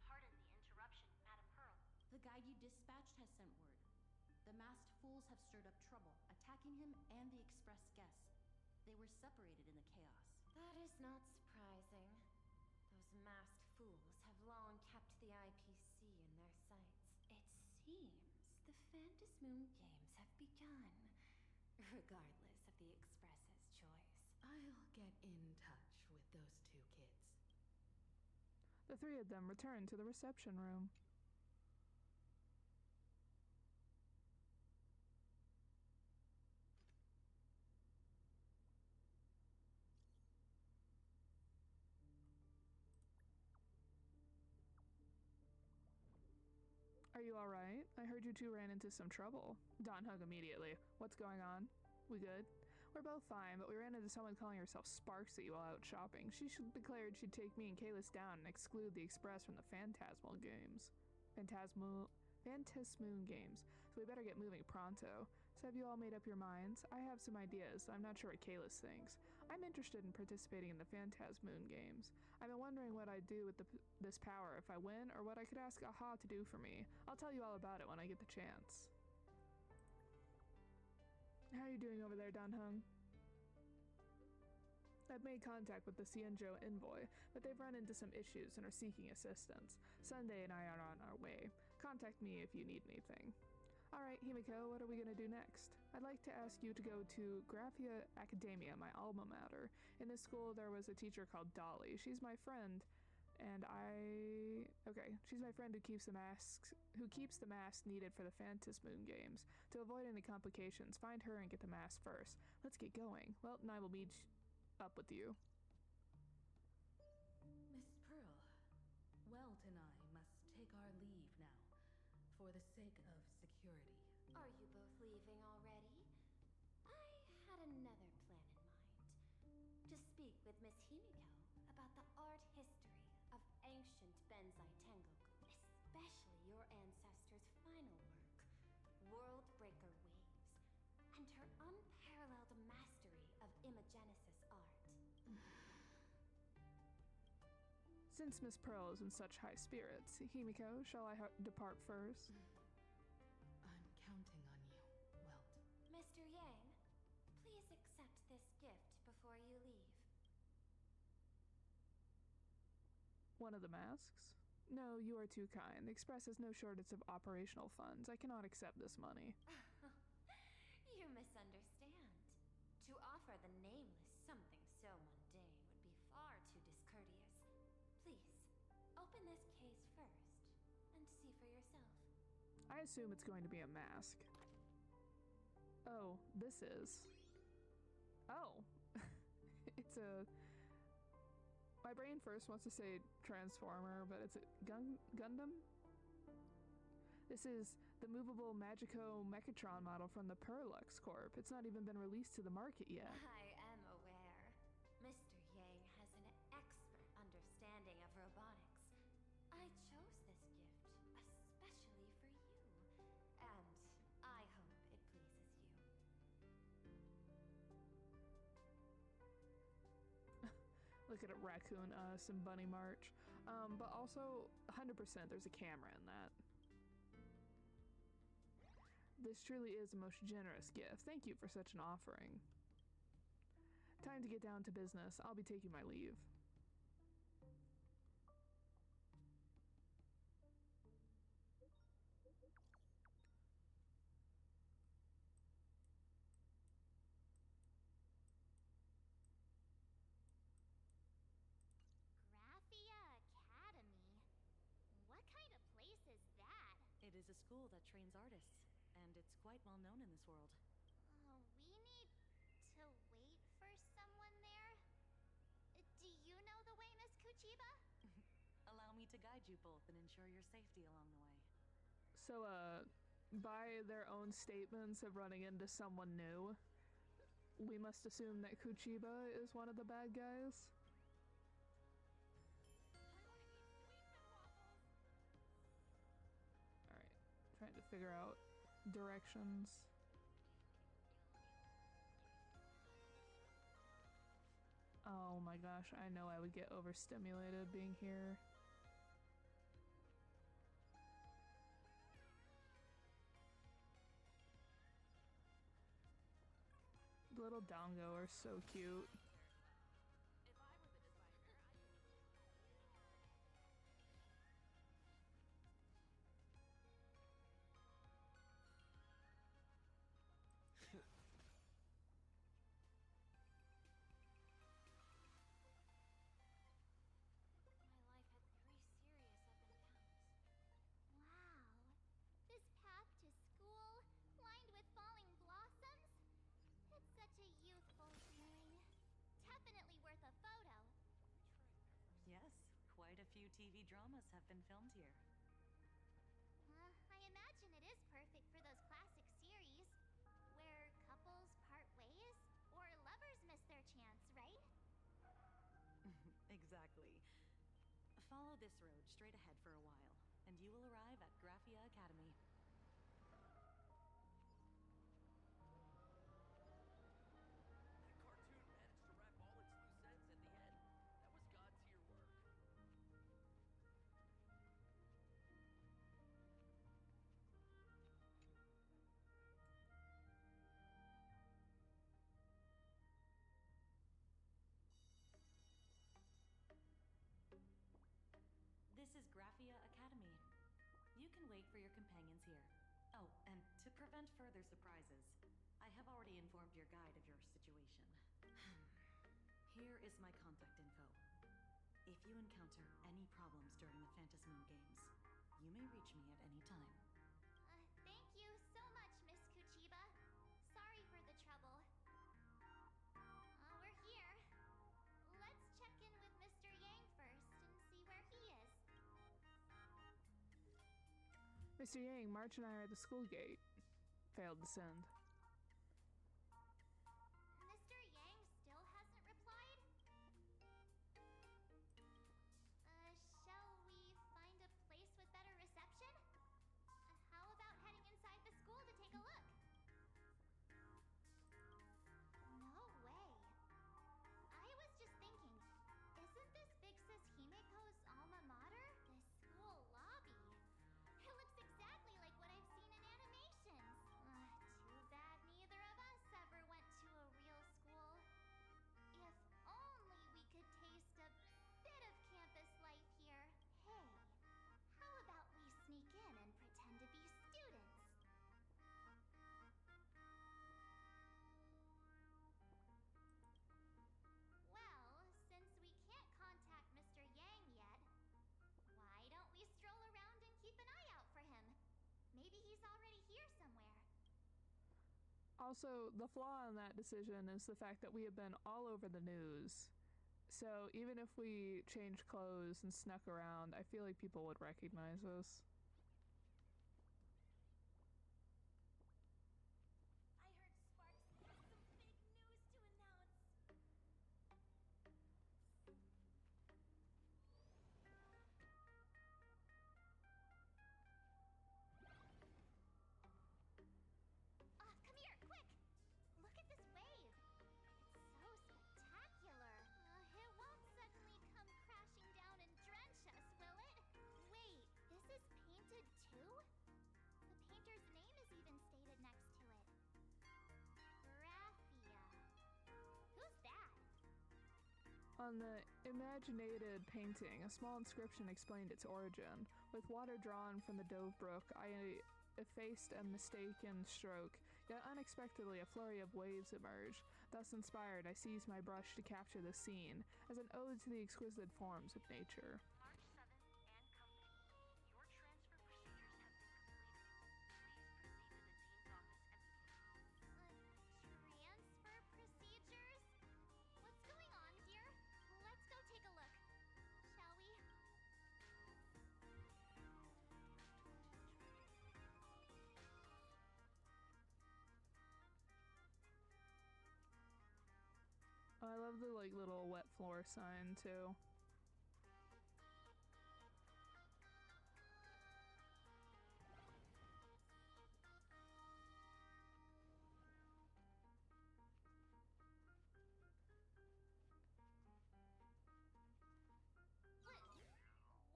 Pardon the interruption, Madam Pearl. The guide you dispatched has sent word. The masked fools have stirred up trouble, attacking him and the express guests. They were separated in the chaos. That is not surprising. Those masked fools have long kept the IPC in their sights. It seems the Phantasmoon Games have begun, regardless of the Express's choice. I'll get in touch with those two kids. The three of them return to the reception room. Are you alright? I heard you two ran into some trouble. Don hung immediately. What's going on? We good? We're both fine, but we ran into someone calling herself Sparkxie while out shopping. She declared she'd take me and Kalis down and exclude the Express from the Phantasmoon Games. Phantasmoon Games. So we better get moving pronto. So have you all made up your minds? I have some ideas. I'm not sure what Kalis thinks. I'm interested in participating in the Phantasmoon Games. I've been wondering what I'd do with this power if I win, or what I could ask AHA to do for me. I'll tell you all about it when I get the chance. How are you doing over there, Danhung? I've made contact with the Xianzhou envoy, but they've run into some issues and are seeking assistance. Sunday and I are on our way. Contact me if you need anything. Alright, Himiko, what are we gonna do next? I'd like to ask you to go to Graphia Academia, my alma mater. In this school, there was a teacher called Dollie. She's my friend, and she's my friend who keeps the masks needed for the Phantasmoon Games. To avoid any complications, find her and get the mask first. Let's get going. Well, and I will meet up with you. Miss Pearl, Welt and I must take our leave now, for the sake of security. Are you both leaving already? I had another plan in mind. To speak with Miss Himiko about the art history of ancient Benzai Tengoku, especially your ancestors' final work, World Breaker Waves, and her unparalleled mastery of imagenesis art. Since Miss Pearl is in such high spirits, Himiko, shall I depart first? I'm counting on you, Welt. Mr. Yang, please accept this gift before you leave. One of the masks? No, you are too kind. The Express has no shortage of operational funds. I cannot accept this money. You misunderstand. To offer the nameless something so mundane would be far too discourteous. Please, open this case first and see for yourself. I assume it's going to be a mask. Oh, this is. Oh. It's a. My brain first wants to say Transformer, but it's a Gundam? This is the movable Magico Mechatron model from the Perlux Corp. It's not even been released to the market yet. I am aware. Mr. Yang has an expert understanding of robotics. I chose this gift especially for you, and I hope it pleases you. Look at it, Raccoon Us and Bunny March. But also, 100% there's a camera in that. This truly is a most generous gift. Thank you for such an offering. Time to get down to business. I'll be taking my leave. Graphia Academy? What kind of place is that? It is a school that trains artists. and it's quite well known in this world. We need to wait for someone there? Do you know the way, Miss Kuchiba? Allow me to guide you both and ensure your safety along the way. So, by their own statements of running into someone new, we must assume that Kuchiba is one of the bad guys? Alright, trying to figure out directions. Oh my gosh, I know I would get overstimulated being here. Little Dongo are so cute. My life had 3 serious up and downs. Wow. This path to school, lined with falling blossoms? It's such a youthful feeling. Definitely worth a photo. Yes, quite a few TV dramas have been filmed here. I imagine it is perfect for those classic series, where couples part ways, or lovers miss their chance, right? Exactly. Follow this road straight ahead for a while, and you will arrive at Graphia Academy. That cartoon managed to wrap all its loose ends at the end. That was god-tier work. This is Graphia Academy. You can wait for your companions here. Oh, and to prevent further surprises, I have already informed your guide of your situation. Here is my contact info. If you encounter any problems during the Phantasmoon Games, you may reach me at any time. Thank you so much, Miss Kuchiba. Sorry for the trouble. We're here. Let's check in with Mr. Yang first and see where he is. Mr. Yang, March and I are at the school gate. Failed to send. Mr. Yang still hasn't replied? Shall we find a place with better reception? How about heading inside the school to take a look? No way. I was just thinking, isn't this Big Sis Himiko's alma mater? The school lobby. It looks exactly like what I've seen in animations. Too bad neither of us ever went to a real school. If only we could taste a bit of campus life here. Hey, how about we sneak in and pretend to be students? Well, since we can't contact Mr. Yang yet, why don't we stroll around and keep an eye out for him? Maybe he's already here somewhere. Also, the flaw in that decision is the fact that we have been all over the news. So even if we changed clothes and snuck around, I feel like people would recognize us. I heard Sparkxie has some big news to announce. Come here, quick! Look at this wave. It's so spectacular. It won't suddenly come crashing down and drench us, will it? Wait, this is painted too? The painter's name is even stated next to it. Graphia. Who's that? On the imaginated painting, a small inscription explained its origin. With water drawn from the Dove Brook, I effaced a mistaken stroke, yet unexpectedly a flurry of waves emerged. Thus inspired, I seized my brush to capture the scene, as an ode to the exquisite forms of nature. March 7th and company. Your transfer procedures have been completed. Please proceed to the love the like little wet floor sign too.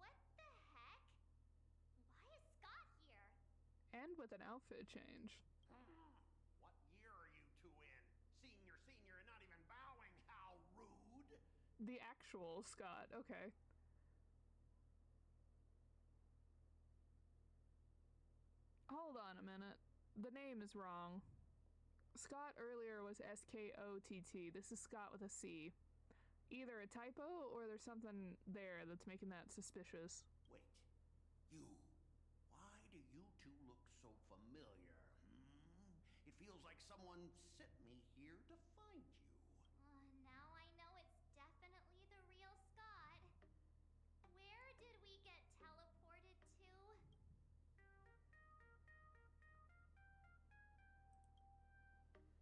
What the heck? Why is Scott here? And with an outfit change. What year are you two in? Senior, and not even bowing. How rude! The actual Scott, okay. Hold on a minute. The name is wrong. Scott earlier was S-K-O-T-T. This is Scott with a C. Either a typo or there's something there that's making that suspicious. Wait, you. Why do you two look so familiar? It feels like someone sent me here to find you. Now I know it's definitely the real Scott. Where did we get teleported to?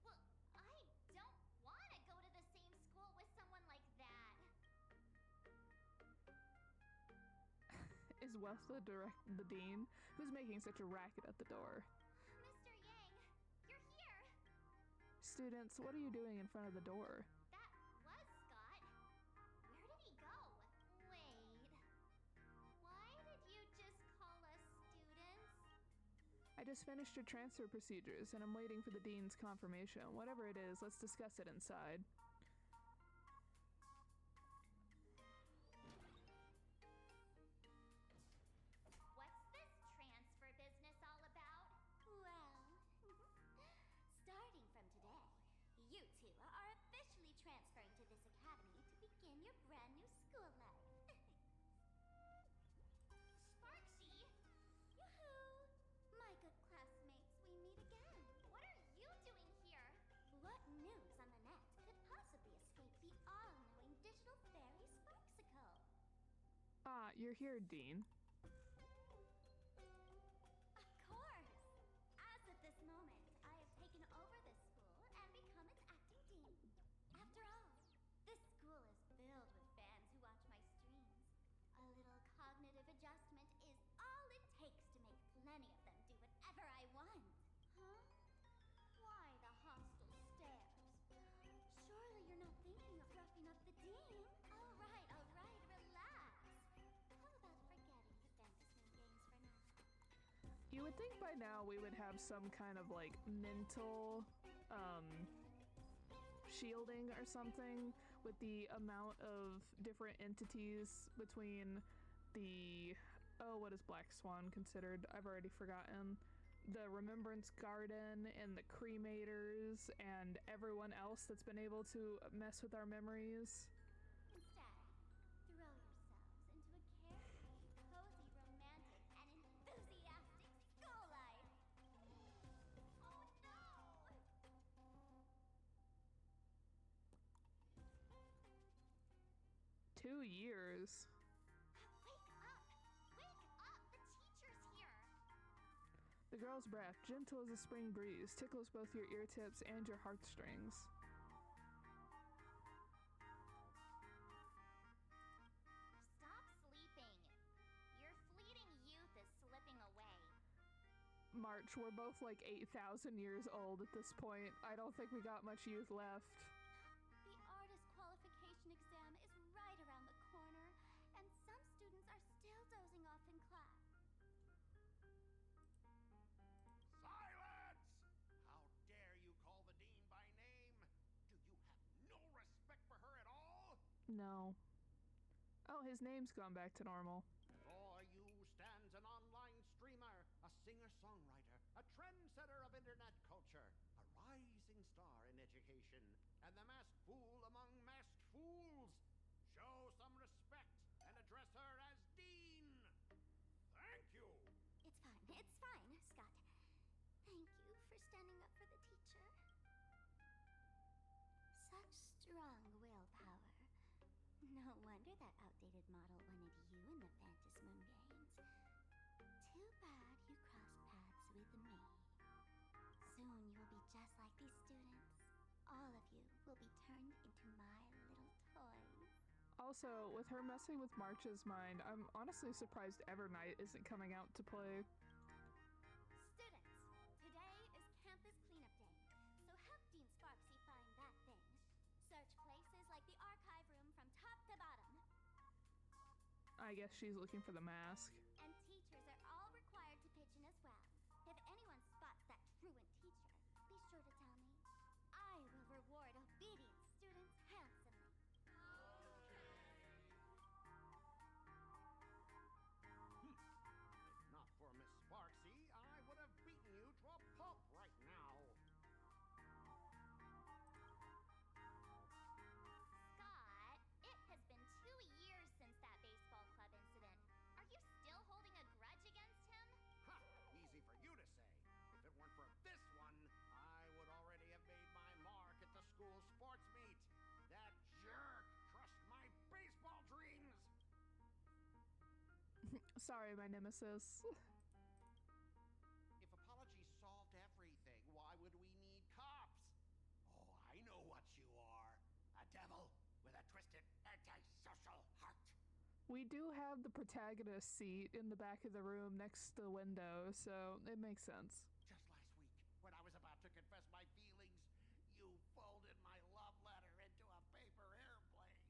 Well, I don't want to go to the same school with someone like that. Is Wes the dean? Who's making such a racket at the door? Mr. Yang, you're here. Students, what are you doing in front of the door? That was Scott. Where did he go? Wait. Why did you just call us students? I just finished your transfer procedures and I'm waiting for the dean's confirmation. Whatever it is, let's discuss it inside. What's this transfer business all about? Well, starting from today, you two are officially transferring to this academy to begin your brand new school life. Sparkxie! Yoo-hoo! My good classmates, we meet again. What are you doing here? What news on the net could possibly escape the all-knowing digital fairy Sparksicle? Ah, you're here, Dean. Of course! As of this moment, I have taken over this school and become its acting dean. After all, this school is filled with fans who watch my streams. A little cognitive adjustment is all it takes to make plenty of them do whatever I want. Huh? Why the hostile stares? Surely you're not thinking of roughing up the dean? All right, relax. How about forgetting the Fantasy games for now? You would think by now we would have some kind of like mental shielding or something with the amount of different entities between the what is Black Swan considered? I've already forgotten. The Remembrance Garden and the Cremators and everyone else that's been able to mess with our memories. Instead, throw yourselves into a carefree, cozy, romantic, and enthusiastic school life. Oh no! 2 years. Wake up! Wake up! The teacher's here! The girl's breath, gentle as a spring breeze, tickles both your ear tips and your heartstrings. Stop sleeping. Your fleeting youth is slipping away. March, we're both like 8,000 years old at this point. I don't think we got much youth left. The artist qualification exam is right around the corner, and some students are still dozing off in class. Silence! How dare you call the dean by name? Do you have no respect for her at all? No. Oh, his name's gone back to normal. Before you stands an online streamer, a singer-songwriter, a trendsetter of internet culture, a rising star in education, and the masked fool among masked fools. Show some respect and address her as Dean. Thank you. It's fine, Scott. Thank you for standing up for the teacher. Such strong willpower. No wonder that outdated model wanted you in the Phantasmoon games. Too bad you crossed paths with me. Soon you'll be just like these students. All of you will be turned into my Also, with her messing with March's mind, I'm honestly surprised Evernight isn't coming out to play. Students, today is campus cleanup day, so help Dean Sparkxie find that thing. Search places like the archive room from top to bottom. I guess she's looking for the mask. And teachers are all required to pitch in as well. If anyone spots that truant teacher, be sure to tell me. I will reward obedient students handsomely. If not for Miss Sparkxie, I would have beaten you to a pulp right now. Scott, it has been 2 years since that baseball club incident. Are you still holding a grudge against him? Ha! Easy for you to say. If it weren't for this one, I would already have made my mark at the school sports meet. That jerk crushed my baseball dreams. Sorry, my nemesis. If apologies solved everything, why would we need cops? Oh, I know what you are. A devil with a twisted antisocial heart. We do have the protagonist seat in the back of the room next to the window, so it makes sense. Just last week, when I was about to confess my feelings, you folded my love letter into a paper airplane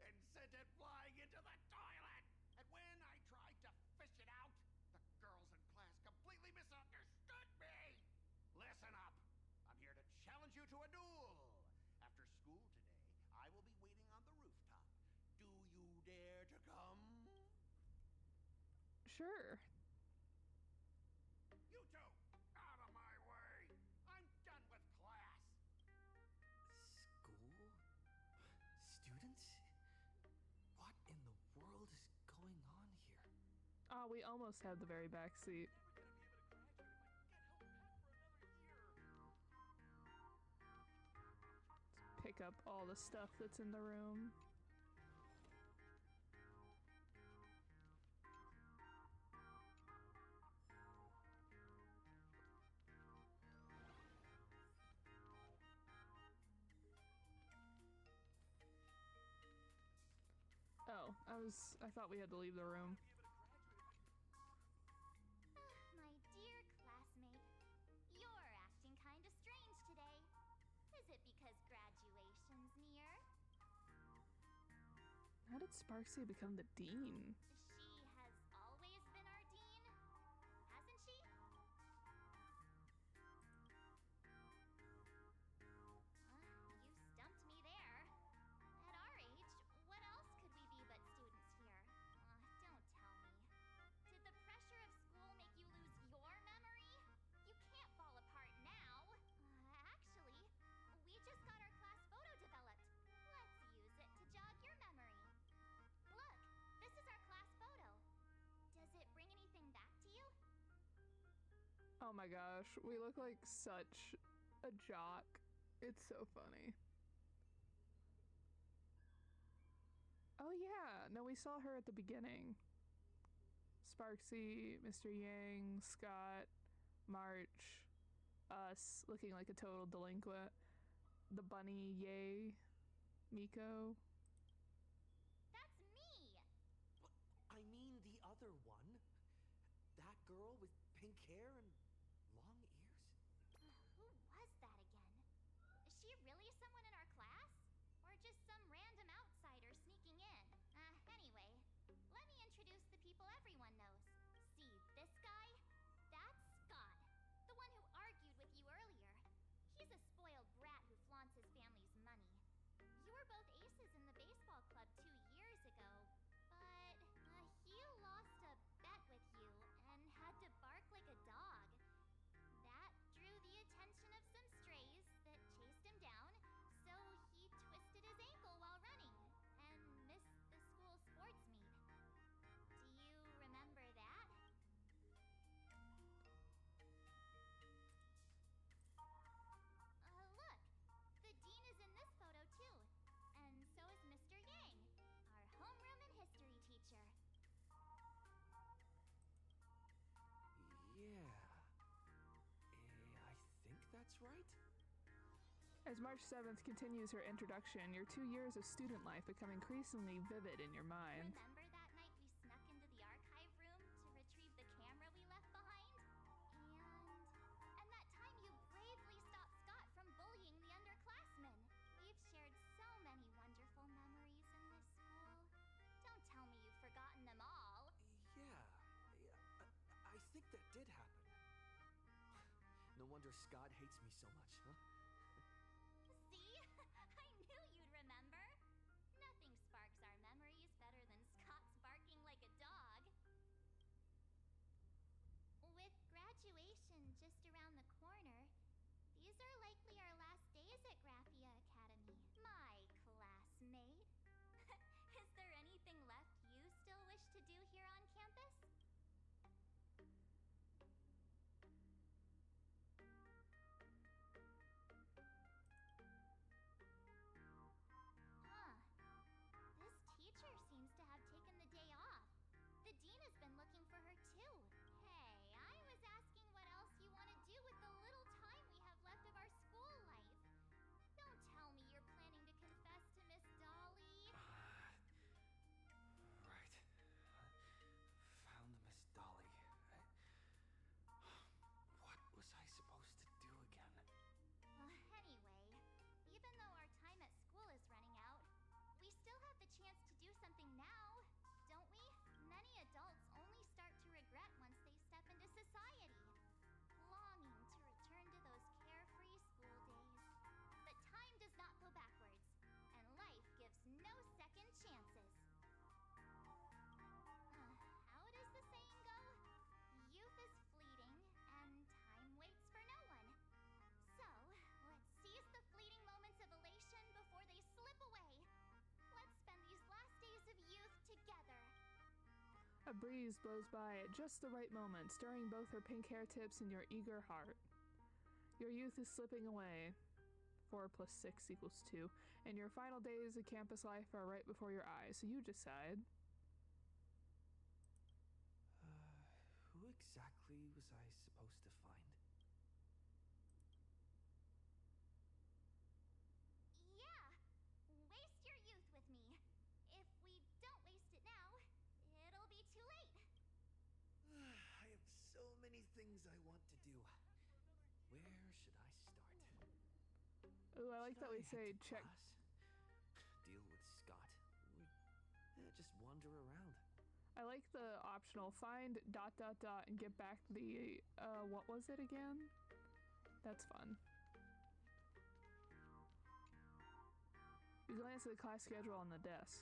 and sent it flying into the toilet. And when I tried to fish it out, the girls in class completely misunderstood me. Listen up. I'm here to challenge you to a duel. After school today, I will be waiting on the rooftop. Do you dare to come? Sure. You two, out of my way. I'm done with class. School? Students? What in the world is going on here? Oh, we almost had the very back seat. Let's pick up all the stuff that's in the room. Oh, I thought we had to leave the room. My dear classmate, you're acting kinda strange today. Is it because graduation's near? How did Sparkxie become the dean? She has always been our dean, hasn't she? You stumped me there. At our age, what else could we be but students here? Don't tell me. Did the pressure of school make you lose your memory? You can't fall apart now. Actually, we just got our class photo developed. Let's use it to jog your memory. Look, this is our class photo. Does it bring anything back to you? Oh my gosh, we look like such a jock. It's so funny. Oh yeah, no, we saw her at the beginning. Sparkxie, Mr. Yang, Scott, March, us looking like a total delinquent, the bunny, Yay, Miko. That's me! But I mean the other one. That girl with pink hair and long ears? Who was that again? Is she really someone in our class? Or just some random outsider sneaking in? Anyway, let me introduce the people everyone knows. See this guy? That's Scott, the one who argued with you earlier. He's a spoiled brat who flaunts his family's money. You were both aces in the baseball club 2 years ago, but he lost a bet with you and had to bark like a dog. That drew the attention of some strays that chased him down, so he twisted his ankle while running and missed the school sports meet. Do you remember that? Look, the dean is in this photo too, and so is Mr. Yang, our homeroom and history teacher. Yeah. I think that's right. As March 7th continues her introduction, your 2 years of student life become increasingly vivid in your mind. Remember that night we snuck into the archive room to retrieve the camera we left behind? And that time you bravely stopped Scott from bullying the underclassmen. We've shared so many wonderful memories in this school. Don't tell me you've forgotten them all. Yeah, I think that did happen. No wonder Scott hates me so much, huh? See? I knew you'd remember. Nothing sparks our memories better than Scott's barking like a dog. With graduation just around the corner, these are likely our last days at Graphia Academy. My classmate. Is there anything left you still wish to do here on campus? Huh. This teacher seems to have taken the day off. The dean has been looking for her too. Hey, I was asking what else you want to do with the little time we have left of our school life. Don't tell me you're planning to confess to Miss Dollie. Right. Found Miss Dollie. What was I supposed to do again? Anyway, even though our time at school is running out, we still have the chance to do something now, don't we? Many adults only start to regret once they step into society, longing to return to those carefree school days. But time does not go backwards, and life gives no second chances. How does the saying go? Youth is fleeting, and time waits for no one. So, let's seize the fleeting moments of elation before they slip away. Let's spend these last days of youth together. A breeze blows by at just the right moment, stirring both her pink hair tips and your eager heart. Your youth is slipping away. 4 + 6 = 2, and your final days of campus life are right before your eyes, so you decide. Who exactly was I supposed to find? Yeah! Waste your youth with me. If we don't waste it now, it'll be too late. I have so many things I want to do. Where should I start? Ooh, I like that we say check. Deal with Scott? Or just wander around? I like the optional find ... and get back the, what was it again? That's fun. You glance at the class schedule on the desk.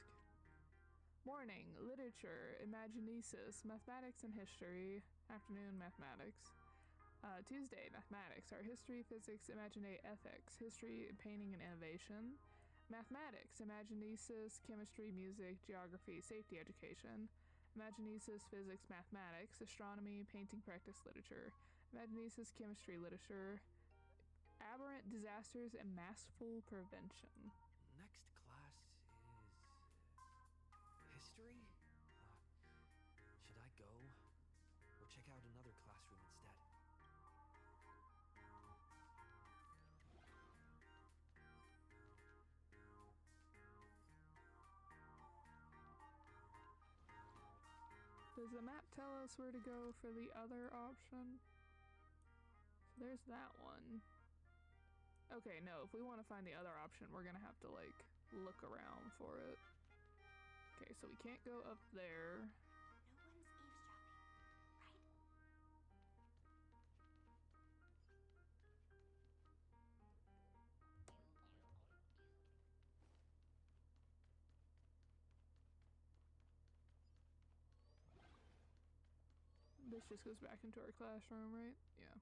Morning, literature, imaginesis, mathematics and history. Afternoon, mathematics. Tuesday, mathematics, art history, physics, imagine ethics, history, painting and innovation. Mathematics, imaginesis, chemistry, music, geography, safety education. Imaginesis, physics, mathematics, astronomy, painting practice, literature. Imaginesis, chemistry, literature. Aberrant disasters and massful prevention. Next class is history? Should I go or check out another classroom instead? Does the map tell us where to go for the other option? So there's that one. Okay, no, if we want to find the other option, we're gonna have to, like, look around for it. Okay, so we can't go up there. No one's eavesdropping, right? This just goes back into our classroom, right? Yeah.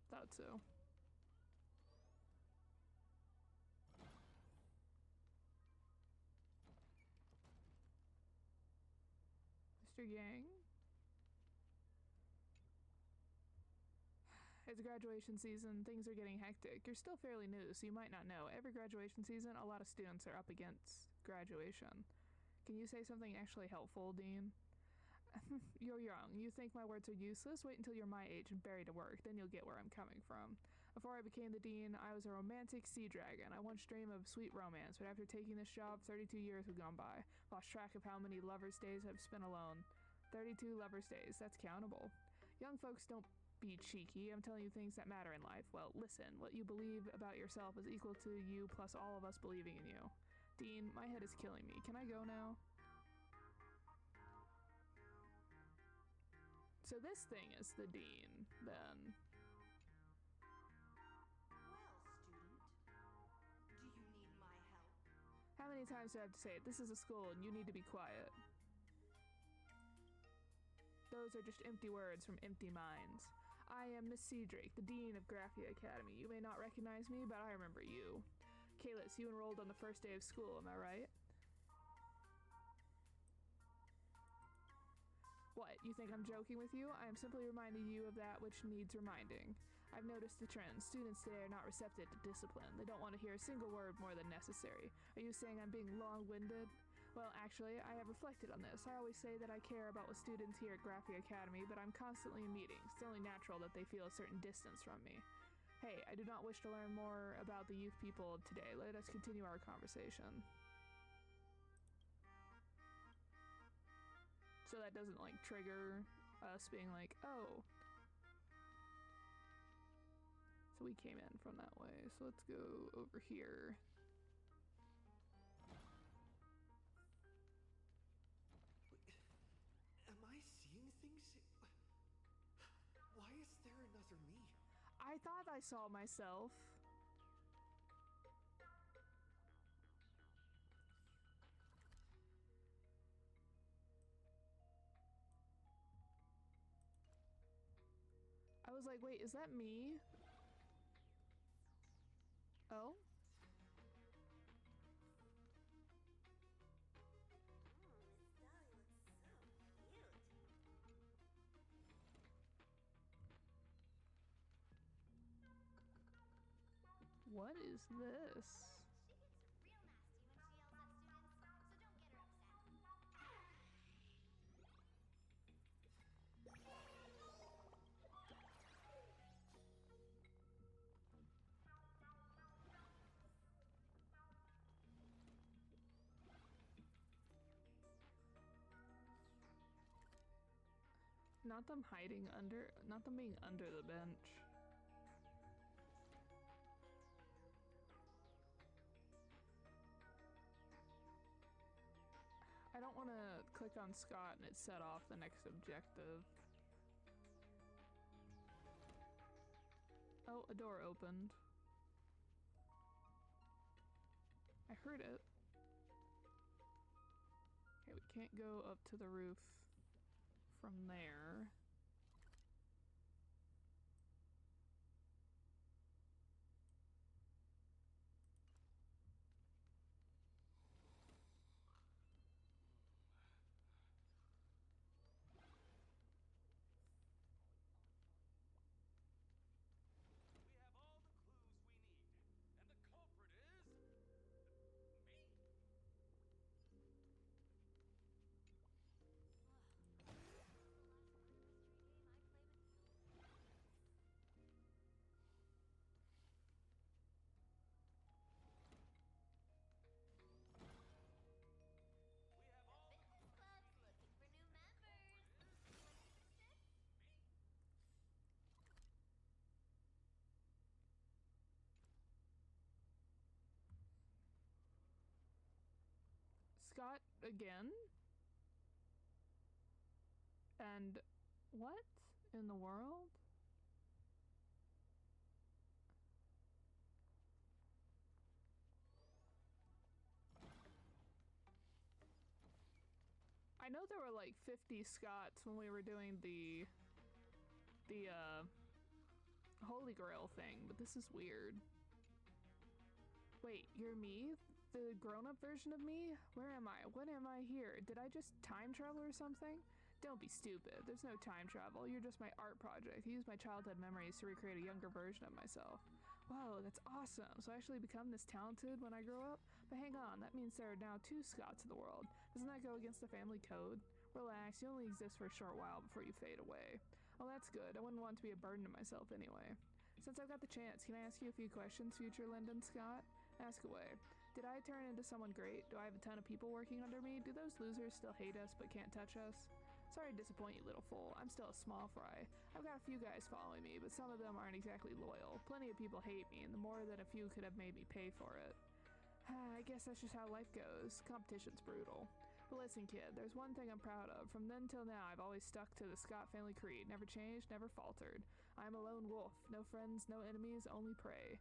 Thought so. Mr. Yang? It's graduation season, things are getting hectic. You're still fairly new, so you might not know. Every graduation season, a lot of students are up against graduation. Can you say something actually helpful, Dean? You're young. You think my words are useless? Wait until you're my age and buried to work. Then you'll get where I'm coming from. Before I became the dean, I was a romantic sea dragon. I once dreamed of sweet romance, but after taking this job, 32 years have gone by. Lost track of how many lovers' days I've spent alone. 32 lovers' days, that's countable. Young folks, don't be cheeky. I'm telling you things that matter in life. Well, listen, what you believe about yourself is equal to you plus all of us believing in you. Dean, my head is killing me. Can I go now? So this thing is the dean, then. How many times do I have to say it? This is a school and you need to be quiet. Those are just empty words from empty minds. I am Miss Seadrake, the Dean of Graphia Academy. You may not recognize me, but I remember you. Kalis, you enrolled on the first day of school, am I right? What, you think I'm joking with you? I am simply reminding you of that which needs reminding. I've noticed the trend. Students today are not receptive to discipline. They don't want to hear a single word more than necessary. Are you saying I'm being long-winded? Well, actually, I have reflected on this. I always say that I care about what students here at Graphia Academy, but I'm constantly in meetings. It's only natural that they feel a certain distance from me. Hey, I do not wish to learn more about the youth people today. Let us continue our conversation. So that doesn't, like, trigger us being like, oh. So we came in from that way. So let's go over here. Am I seeing things? Why is there another me? I thought I saw myself. I was like, wait, is that me? Oh? What is this? She gets real nasty when she yells at students, so don't get her upset. Not them hiding under, not them being under the bench. I don't want to click on Scott and it set off the next objective. Oh, a door opened. I heard it. Okay, we can't go up to the roof from there. We have all the clues we need, and the culprit is me. We have all the Fitness club's looking for new members. Anyone interested? Scott again? And what in the world? I know there were like 50 Scotts when we were doing the Holy Grail thing, but this is weird. Wait, you're me? The grown-up version of me? Where am I? When am I here? Did I just time travel or something? Don't be stupid. There's no time travel. You're just my art project. I use my childhood memories to recreate a younger version of myself. Whoa, that's awesome. So I actually become this talented when I grow up? But hang on, that means there are now 2 Scotts in the world. Doesn't that go against the family code? Relax, you only exist for a short while before you fade away. Oh, that's good. I wouldn't want to be a burden to myself anyway. Since I've got the chance, can I ask you a few questions, future Lyndon Scott? Ask away. Did I turn into someone great? Do I have a ton of people working under me? Do those losers still hate us but can't touch us? Sorry to disappoint you, little fool. I'm still a small fry. I've got a few guys following me, but some of them aren't exactly loyal. Plenty of people hate me, and the more than a few could have made me pay for it. I guess that's just how life goes. Competition's brutal. But listen, kid, there's one thing I'm proud of. From then till now, I've always stuck to the Scott family creed. Never changed, never faltered. I'm a lone wolf. No friends, no enemies, only prey.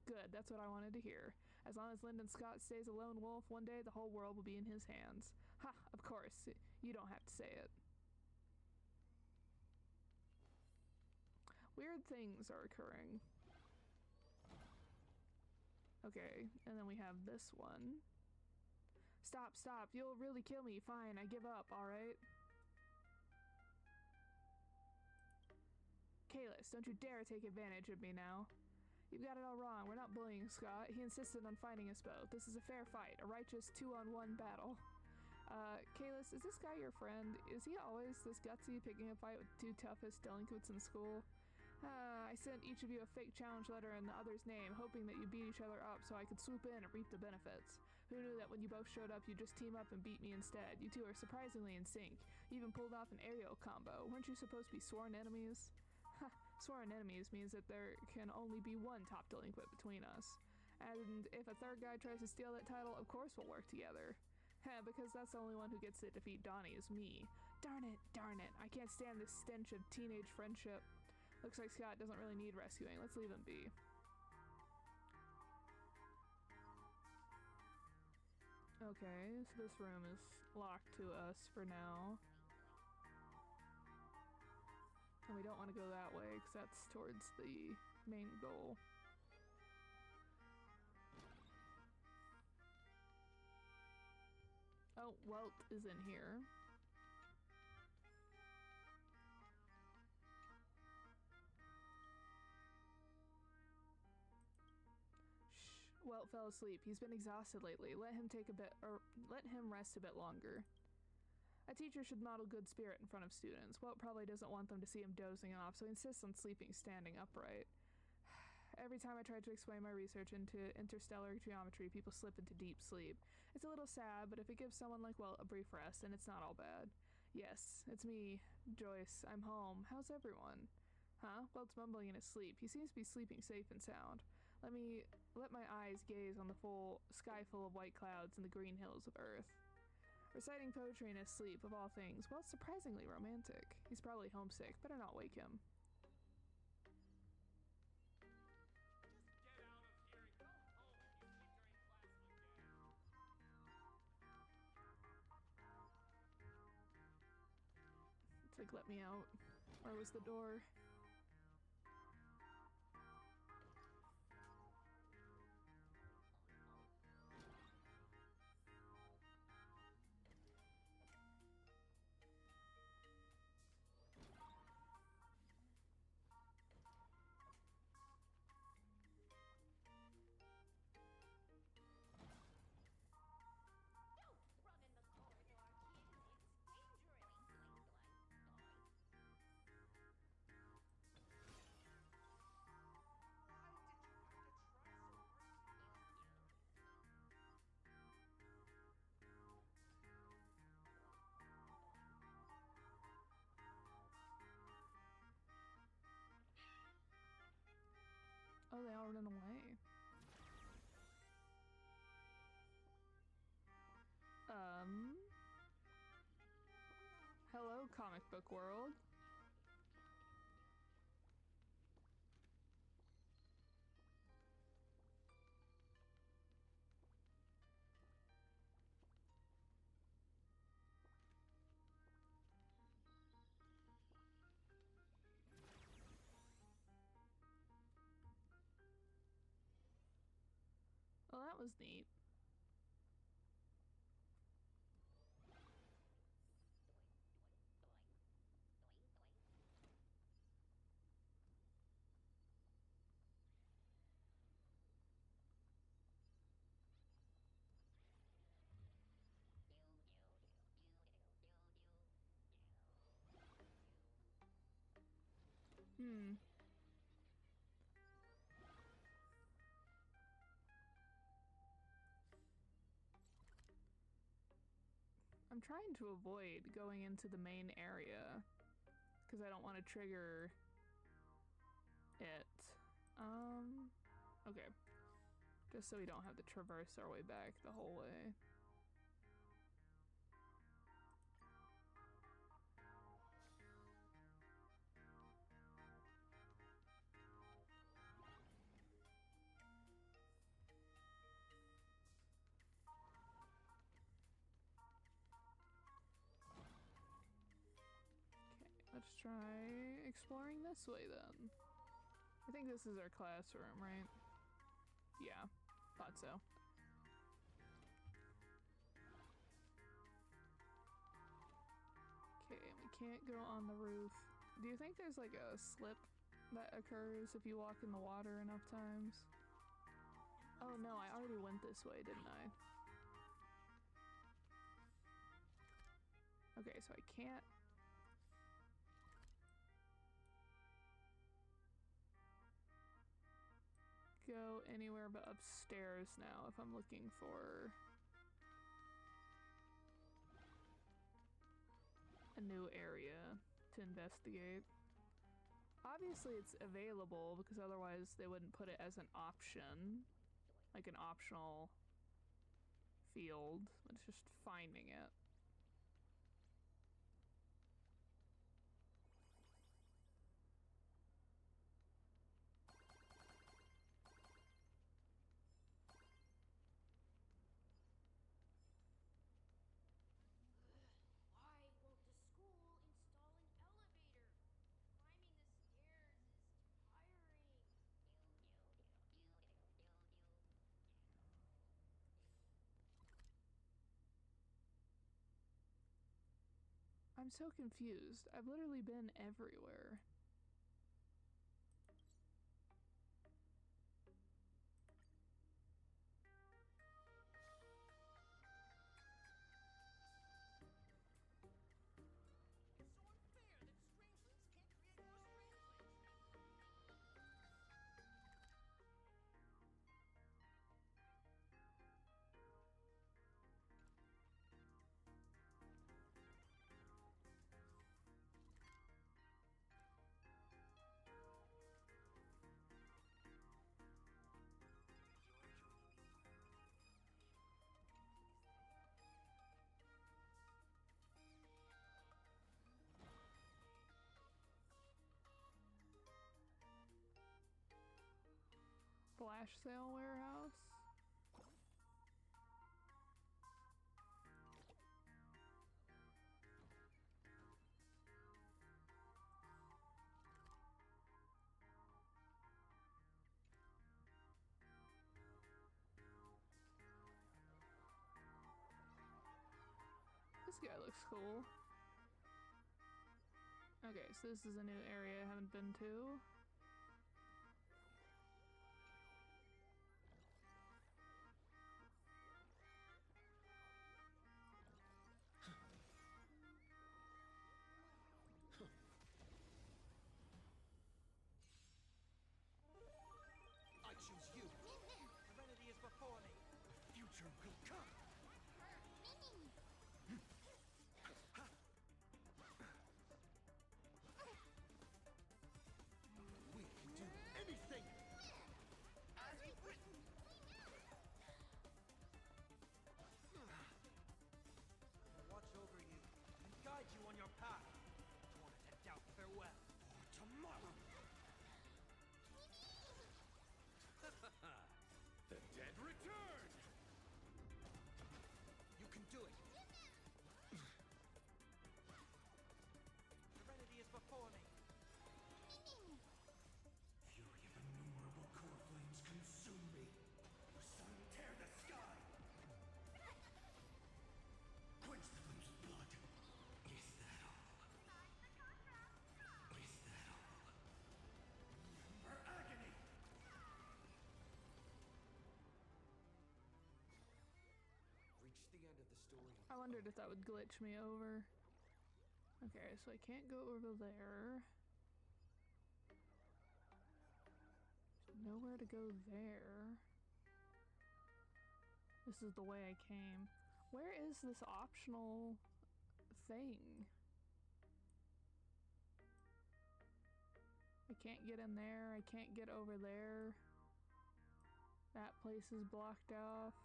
Good, that's what I wanted to hear. As long as Lyndon Scott stays a lone wolf, one day the whole world will be in his hands. Ha, of course. You don't have to say it. Weird things are occurring. Okay, and then we have this one. Stop, stop, you'll really kill me. Fine, I give up, alright? Kalis, don't you dare take advantage of me now. You've got it all wrong. We're not bullying Scott. He insisted on fighting us both. This is a fair fight, a righteous 2-on-1 battle. Kalis, is this guy your friend? Is he always this gutsy, picking a fight with the two toughest delinquents in school? I sent each of you a fake challenge letter in the other's name, hoping that you beat each other up so I could swoop in and reap the benefits. Who knew that when you both showed up, you'd just team up and beat me instead? You two are surprisingly in sync. You even pulled off an aerial combo. Weren't you supposed to be sworn enemies? Ha, sworn enemies means that there can only be one top delinquent between us. And if a third guy tries to steal that title, of course we'll work together. Because that's the only one who gets to defeat Donnie is me. Darn it, I can't stand this stench of teenage friendship. Looks like Scott doesn't really need rescuing. Let's leave him be. Okay, so this room is locked to us for now. And we don't want to go that way because that's towards the main goal. Oh, Welt is in here. Welt fell asleep. He's been exhausted lately. Let him rest a bit longer. A teacher should model good spirit in front of students. Welt probably doesn't want them to see him dozing off, so he insists on sleeping standing upright. Every time I try to explain my research into interstellar geometry, people slip into deep sleep. It's a little sad, but if it gives someone like Welt a brief rest, then it's not all bad. Yes, it's me, Joyce. I'm home. How's everyone? Huh? Welt's mumbling in his sleep. He seems to be sleeping safe and sound. Let my eyes gaze on the full sky full of white clouds and the green hills of Earth. Reciting poetry in his sleep, of all things, well, it's surprisingly romantic. He's probably homesick. Better not wake him. It's like, let me out. Where was the door? Oh, they all run away. Hello, comic book world. Well, that was neat. I'm trying to avoid going into the main area because I don't want to trigger it. Okay. Just so we don't have to traverse our way back the whole way. Let's try exploring this way then. I think this is our classroom, right? Yeah, thought so. Okay, we can't go on the roof. Do you think there's like a slip that occurs if you walk in the water enough times? Oh no, I already went this way, didn't I? Okay, so I can't go anywhere but upstairs now if I'm looking for a new area to investigate. Obviously it's available because otherwise they wouldn't put it as an option, like an optional field. It's just finding it. Why won't the school install an elevator? Climbing the stairs is tiring. I'm so confused. I've literally been everywhere. It's so unfair that strangelings can't create more strangelings. Flash sale warehouse? This guy looks cool. Okay, so this is a new area I haven't been to. I choose you. Serenity is before me. Future will come. We can do anything. As written. I will watch over you and guide you on your path. Torn to doubt farewell. For tomorrow. The dead return! You can do it. Serenity is before me. Fury of innumerable core flames consume me. Your sun tear the sky. Quench the flame's blood. Is that all? Is that all? Remember agony. Reach the end of the story. I wondered if that would glitch me over. Okay, so I can't go over there. There's nowhere to go there. This is the way I came. Where is this optional thing? I can't get in there. I can't get over there. That place is blocked off.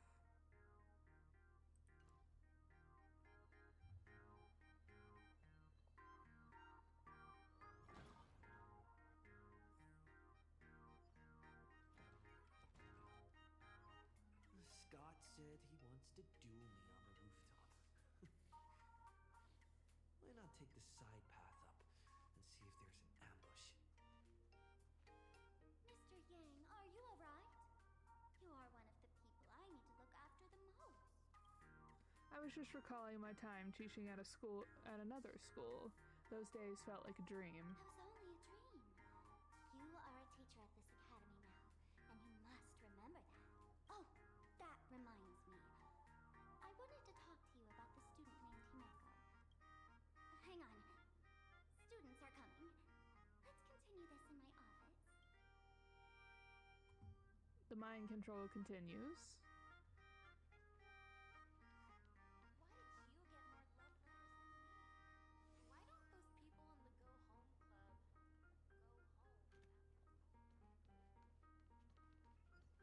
Scott said he wants to duel me on the rooftop. Why not take the side path up and see if there's an ambush? Mr. Yang, are you alright? You are one of the people I need to look after the most. I was just recalling my time teaching at another school. Those days felt like a dream. That was only a dream. You are a teacher at this academy now, and you must remember that. Oh, that reminds me. I wanted to talk to you about the student named Himeko. Hang on. Students are coming. Let's continue this in my office. The mind control continues. Why did you get more love letters than me? Why don't those people in the Go Home Club go home after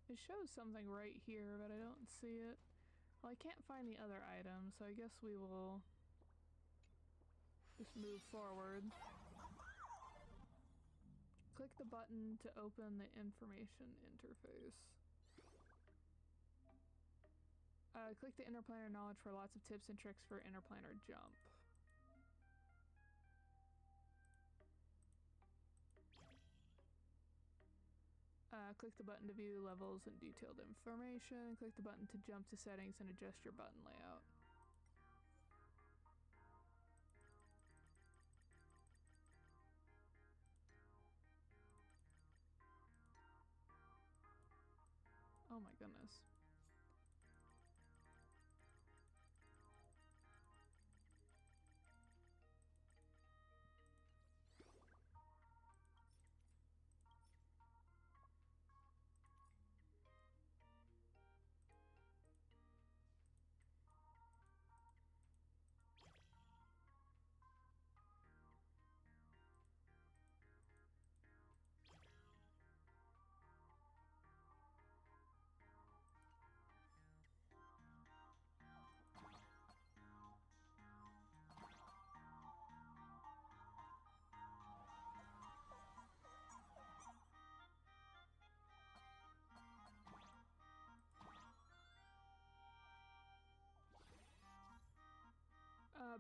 It shows something right here, but I don't see it. Well, I can't find the other item, so I guess we will just move forward. Click the button to open the information interface. Click the interplanar knowledge for lots of tips and tricks for interplanar jump. Click the button to view levels and detailed information. Click the button to jump to settings and adjust your button layout. Oh my goodness.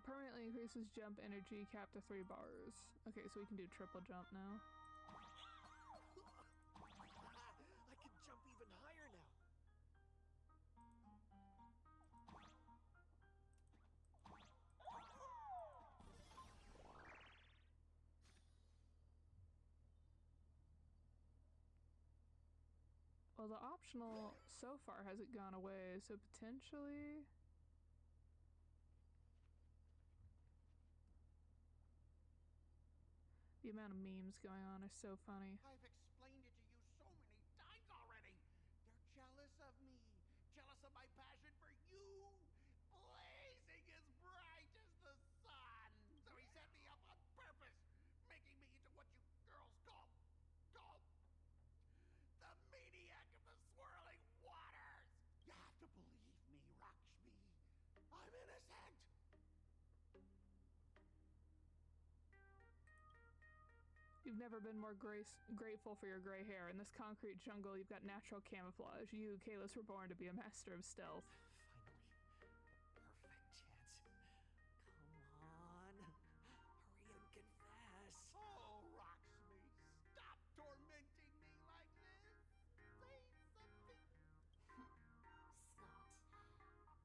Permanently increases jump energy, cap to 3 bars. Okay, so we can do triple jump now. I can jump even higher now. Well, the optional so far hasn't gone away, so potentially... The amount of memes going on is so funny. I've explained it to you so many times already. They're jealous of me, jealous of my passion for you, blazing as bright as the sun. So he set me up on purpose, making me into what you girls call the maniac of the swirling waters. You have to believe me, Lakshmi. I'm innocent. You've never been more grateful for your gray hair. In this concrete jungle, you've got natural camouflage. You, Kalis, were born to be a master of stealth. Finally. Perfect chance. Come on. Hurry and confess. Oh, Lakshmi, stop tormenting me like this. Say something. Scott,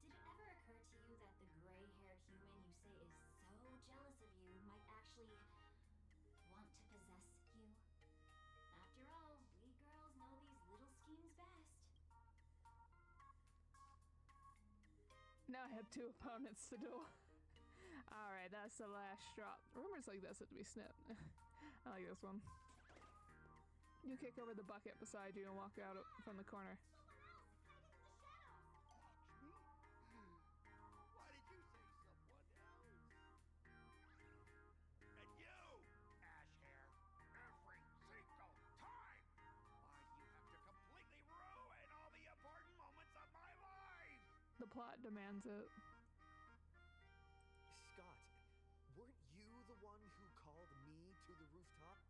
did it ever occur to you that the gray-haired human you say is so jealous of you might actually want to possess you? After all, we girls know these little schemes best. Now I have 2 opponents to duel. Alright, that's the last drop. Rumors like this have to be snipped. I like this one. You kick over the bucket beside you and walk out from the corner. Why did you say someone else? And you, Ash Hair, every single time! Why do you have to completely ruin all the important moments of my life? The plot demands it. Scott, weren't you the one who called me to the rooftop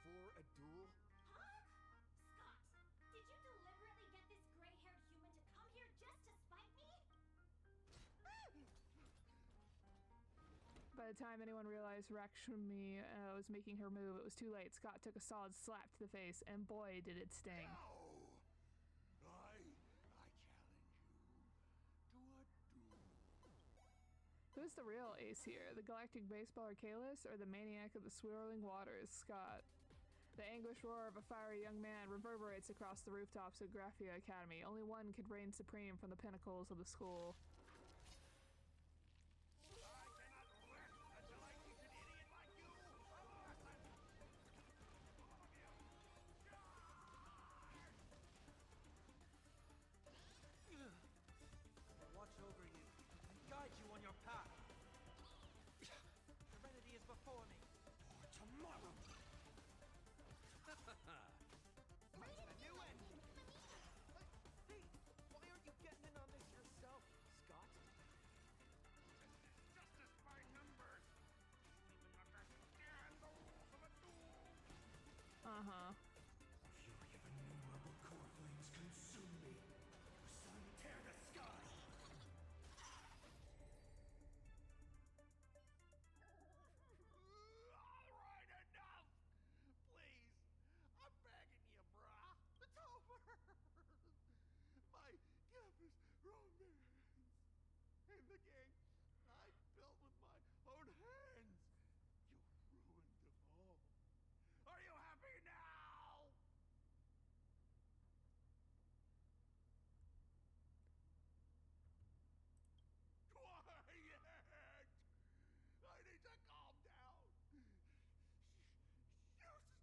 for a duel? Huh? Scott, did you deliberately get this gray-haired human to come here just to spite me? By the time anyone realized Rakshmi was making her move, it was too late. Scott took a solid slap to the face, and boy, did it sting. No! I challenge you to a duel. Who's the real ace here? The galactic baseballer Kalis, or the maniac of the swirling waters, Scott? The anguished roar of a fiery young man reverberates across the rooftops of Graphia Academy. Only one could reign supreme from the pinnacles of the school. Watch over you, guide you on your path. Serenity is before me. For tomorrow. Wait a new end. Hey, why aren't you getting in on this yourself, Scott? Justice by numbers. Even understand the rules of a duel. Uh-huh. Fury of innumerable core flames consume me. Sun, tear the sky. All right, enough. Please, I'm begging you, brah. It's over. My campus romance and the game I built with my own hands. You ruined them all. Are you happy now? Quiet! I need to calm down. You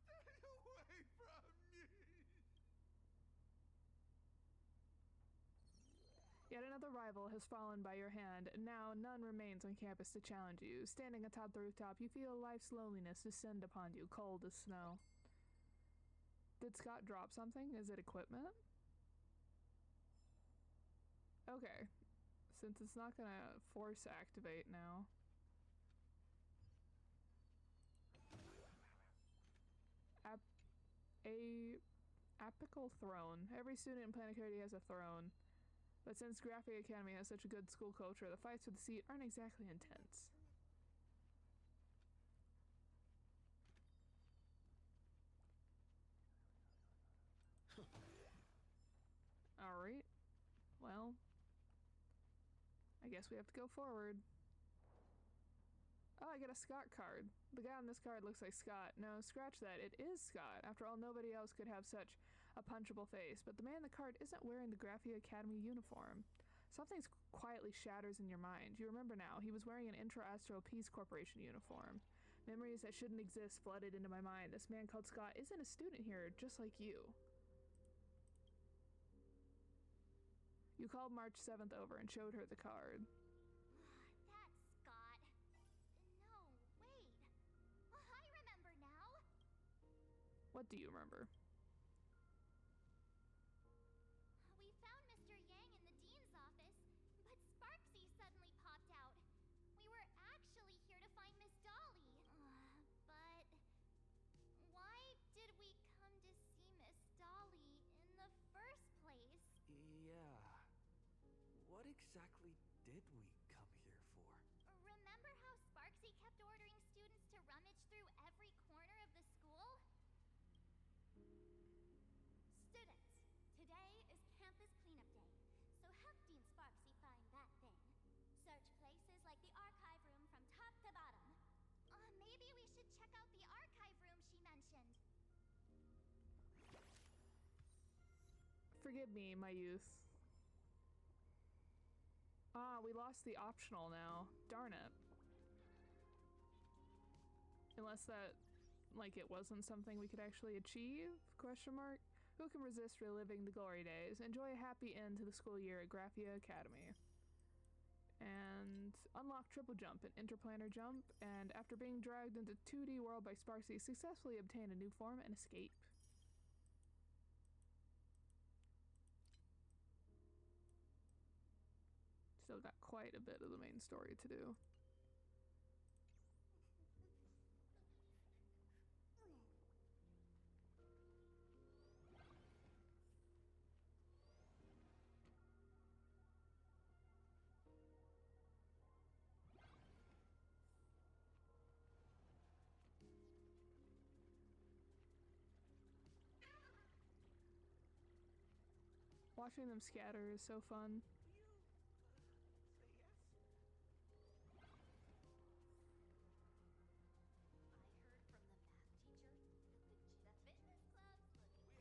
stay away from me. Yet another rival has fallen by your hand, and now none remains on campus to challenge you. Standing atop the rooftop, you feel life's loneliness descend upon you, cold as snow. Did Scott drop something? Is it equipment? Okay. Since it's not gonna force activate now. Apical throne. Every student in Planetarity has a throne. But since Graphia Academy has such a good school culture, the fights for the seat aren't exactly intense. Alright. Well, I guess we have to go forward. Oh, I get a Scott card. The guy on this card looks like Scott. No, scratch that. It is Scott. After all, nobody else could have such a punchable face. But the man in the card isn't wearing the Graphia Academy uniform. Something quietly shatters in your mind. You remember now. He was wearing an Intra-Astral Peace Corporation uniform. Memories that shouldn't exist flooded into my mind. This man called Scott isn't a student here, just like you. You called March 7th over and showed her the card. That's Scott. No, wait. I remember now. What do you remember? We found Mr. Yang in the dean's office, but Sparkxie suddenly popped out. We were actually here to find Miss Dollie. But why did we come to see Miss Dollie in the first place? Yeah. What exactly did we come here for? Remember how Sparkxie kept ordering students to rummage through every corner of the school? Students, today is campus cleanup day, so help Dean Sparkxie find that thing. Search places like the archive room from top to bottom. Maybe we should check out the archive room she mentioned. Forgive me, my youth. Ah, we lost the optional now. Darn it. Unless that like it wasn't something we could actually achieve? Question mark. Who can resist reliving the glory days? Enjoy a happy end to the school year at Graphia Academy. And unlock triple jump and interplanar jump, and after being dragged into 2D world by Sparkxie, successfully obtain a new form and escape. Still got quite a bit of the main story to do. Watching them scatter is so fun. Say yes? I heard from the math teacher that the fitness club's looking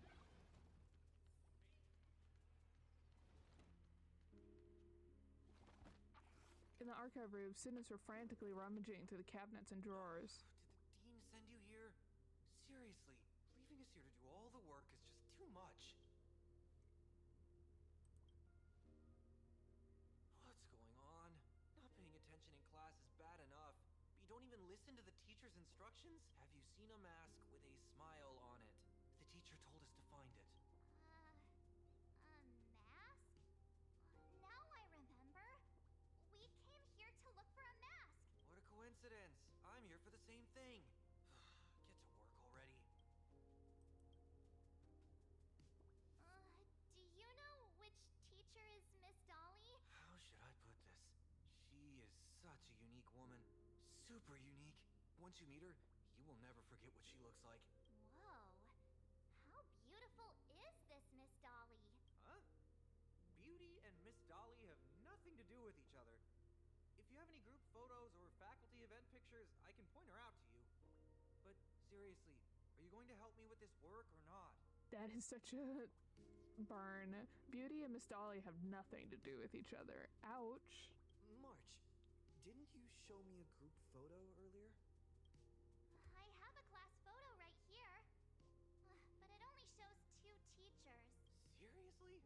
We have all the moves we need, and the code says... In the archive room, students were frantically rummaging through the cabinets and drawers. Did the dean send you here? Seriously, leaving us here to do all the work is just too much. What's going on? Not paying attention in class is bad enough, but you don't even listen to the teacher's instructions? Have you seen a mask with a smile on it? The teacher told us to find it. A mask? Now I remember. We came here to look for a mask. What a coincidence. I'm here for the same thing. Get to work already. Do you know which teacher is Miss Dollie? How should I put this? She is such a unique woman. Super unique. Once you meet her, you will never forget what she looks like. Whoa. How beautiful is this Miss Dollie? Huh? Beauty and Miss Dollie have nothing to do with each other. If you have any group photos or faculty event pictures, I can point her out to you. But seriously, are you going to help me with this work or not? That is such a burn. Beauty and Miss Dollie have nothing to do with each other. Ouch. March, didn't you show me a group photo earlier? I have a class photo right here. But it only shows 2 teachers. Seriously?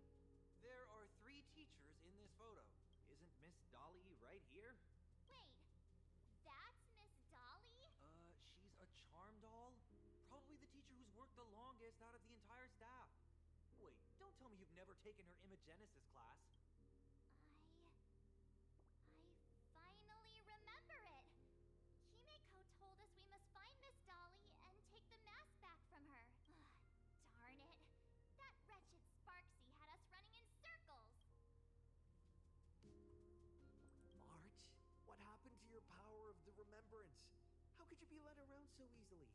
There are 3 teachers in this photo. Isn't Miss Dollie right here? Wait, that's Miss Dollie? She's a charm doll? Probably the teacher who's worked the longest out of the entire staff. Wait, don't tell me you've never taken her Imagenesis class. I finally remember it. Himeko told us we must find Miss Dollie and take the mask back from her. Darn it. That wretched Sparkxie had us running in circles. March, what happened to your power of the remembrance? How could you be led around so easily?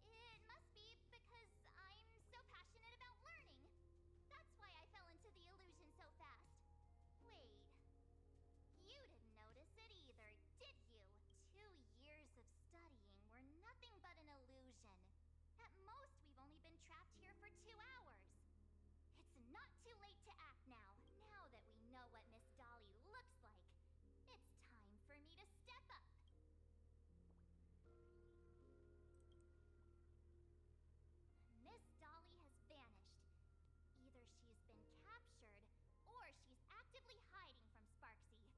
It must be because I'm so passionate about learning. That's why I fell into the illusion so fast. Wait, you didn't notice it either, did you? 2 years of studying were nothing but an illusion. At most, we've only been trapped here for 2 hours. It's not too late to act now. Now that we know what Miss Dollie looks like, it's time for me to step up. Miss Dollie has vanished. Either she's been captured, or she's actively hiding from Sparkxie.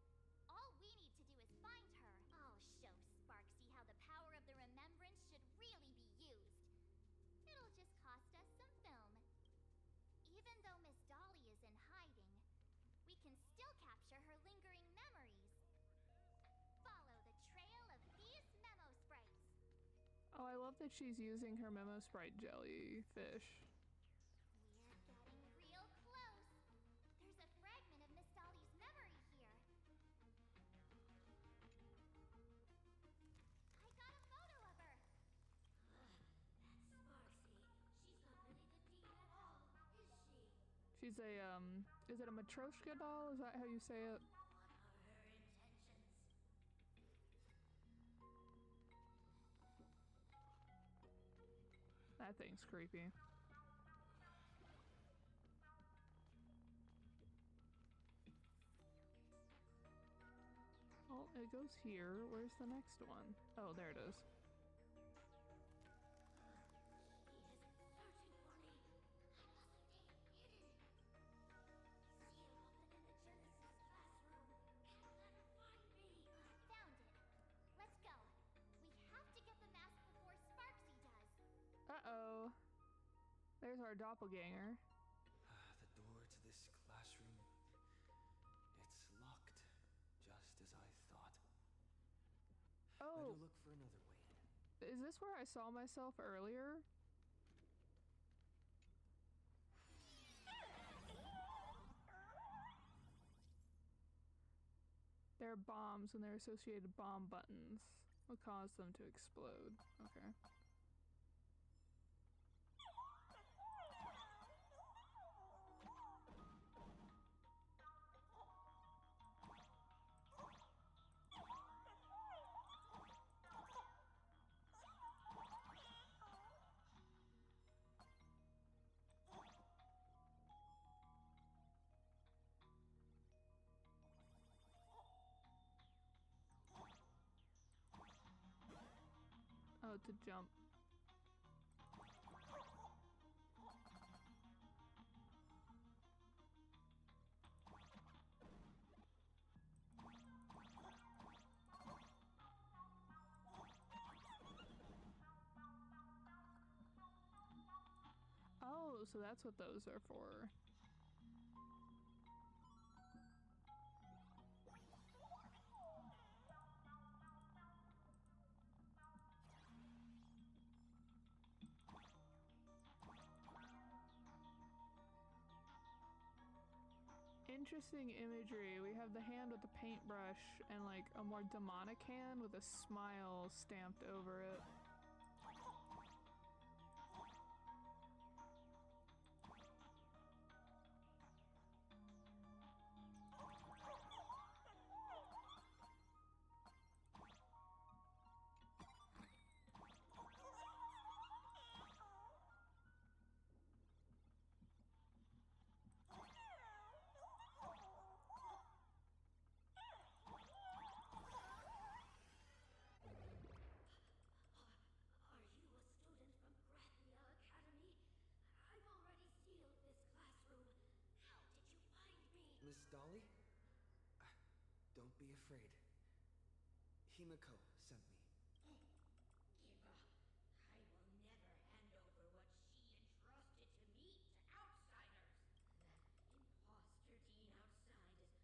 All we need to do is find her. I'll show Sparkxie how the power of the remembrance should really be used. It'll just cost us some film. Even though Miss Dollie is in hiding, we can still capture her lingering memories. Follow the trail of these memo sprites. Oh, I love that she's using her Memo Sprite jellyfish. We're getting real close. There's a fragment of Miss Dollie's memory here. I got a photo of her. That's Sparkxie. She's not really the dean at all, is she? She's a, is it a Matryoshka doll? Is that how you say it? What are her intentions? That thing's creepy. Oh, it goes here. Where's the next one? Oh, there it is. Found it. Let's go. We have to get the mask before Sparkxie does. Uh-oh. There's our doppelganger. The door to this classroom, it's locked, just as I thought. Oh. Better look for another way in. Is this where I saw myself earlier? There are bombs and their associated bomb buttons will cause them to explode. Okay. Oh, to jump. Oh, so that's what those are for. Interesting imagery. We have the hand with the paintbrush and like a more demonic hand with a smile stamped over it. Are you a student from Grathia Academy? I've already sealed this classroom. How did you find me? Miss Dollie? Don't be afraid. Himiko sent me. Give up. I will never hand over what she entrusted to me to outsiders. That imposter dean outside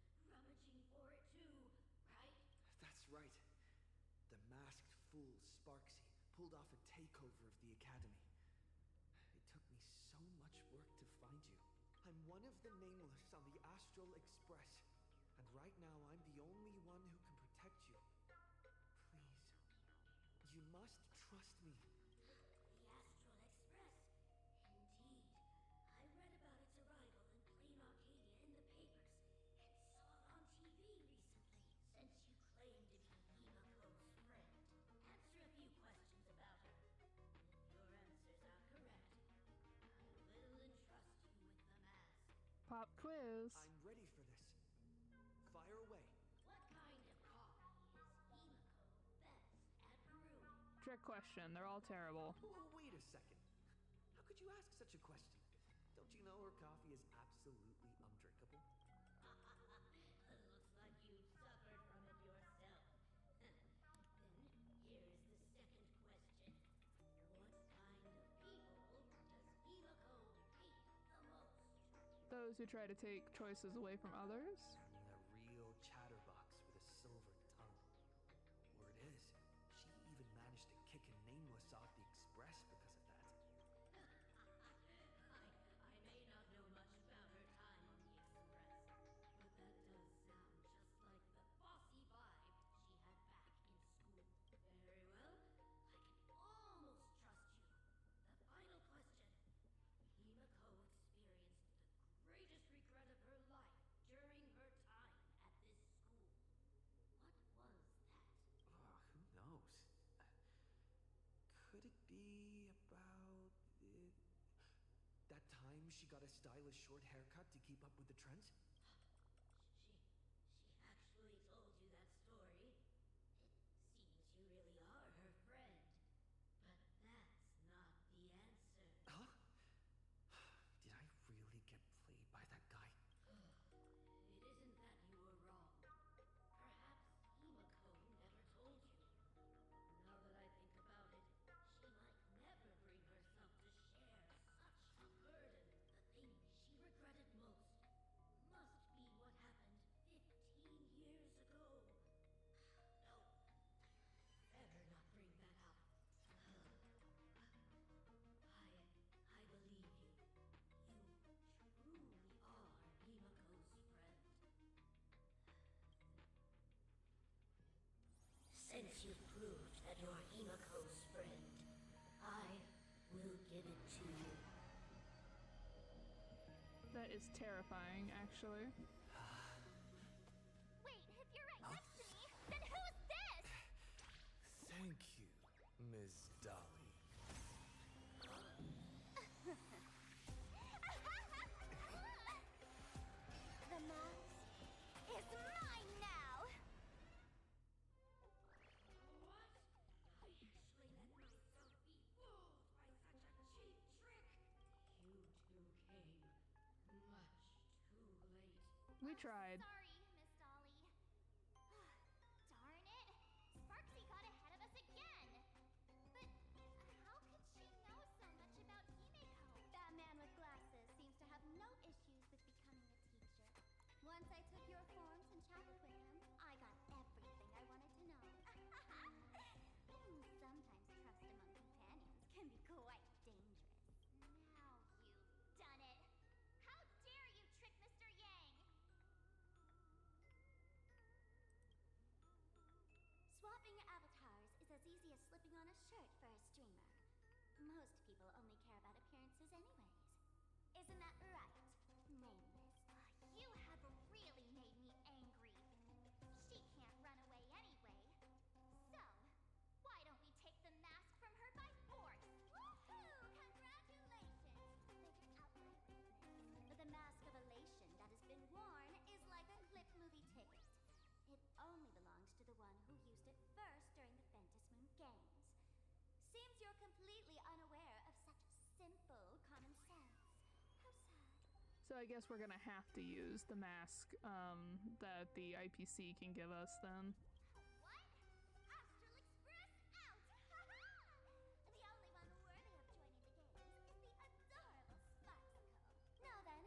is rummaging for it too, right? That's right. The masked fool Sparkxie pulled off a takeover of the academy. It took me so much work to find you. I'm one of the nameless on the Astral Express, and right now I'm the only one who can protect you. Please, you must trust me. The Astral Express. Indeed. I read about its arrival in Plain Arcadia in the papers, and saw it on TV recently. Since you claim to be Himiko's friend, answer a few questions about her. Your answers are correct. I will entrust you with the mask. Pop quiz. I'm ready for this. Fire away. What kind of coffee is Himiko best at brewing? Trick question. They're all terrible. Oh, wait a second. How could you ask such a question? Don't you know her coffee is absolutely undrinkable? Looks like you've suffered from it yourself. Then here's the second question. What kind of people does Himiko hate the most? Those who try to take choices away from others. A real chatterbox with a silver tongue. Word is, she even managed to kick a nameless off the Express because of that. I may not know much about her time on the Express, but that does sound just like the bossy vibe she had back in school. Very well, I can almost trust you. The final question. Himiko experienced the greatest regret of her life during her time at this school. What was that? Who knows? Could it be about that time she got a stylish short haircut to keep up with the trends? She actually told you that story? That is terrifying, actually. Wait, if you're right next to me, then who's this? Thank you, Ms. Dollie. The mask is mine now! What? I actually let myself be fooled by such a cheap trick? You two came much too late. We tried. Sorry, Miss Dollie. Darn it! Sparkxie got ahead of us again! But how could she know so much about Himeko? That man with glasses seems to have no issues with becoming a teacher. Once I took your forms and chatted with him, I got everything I wanted to know. Sometimes trust among companions can be quite dangerous. Now you've done it! How dare you trick Mr. Yang! Swapping avatars is as easy as slipping on a shirt for a streamer. Most people only care about appearances anyways. Isn't that right, Nameless? You have really made me angry. She can't run away anyway. So, why don't we take the mask from her by force? Woohoo! Congratulations! You figured out my weakness. But the mask of elation that has been worn is like a clip movie ticket. It only belongs to the one who used it first during the Ventus Moon Games. Seems you're completely unaware of such simple common sense. How sad. So I guess we're gonna have to use the mask that the IPC can give us then. What? Astral Express out! The only one worthy of joining the games is the adorable Sparkxie. Now then,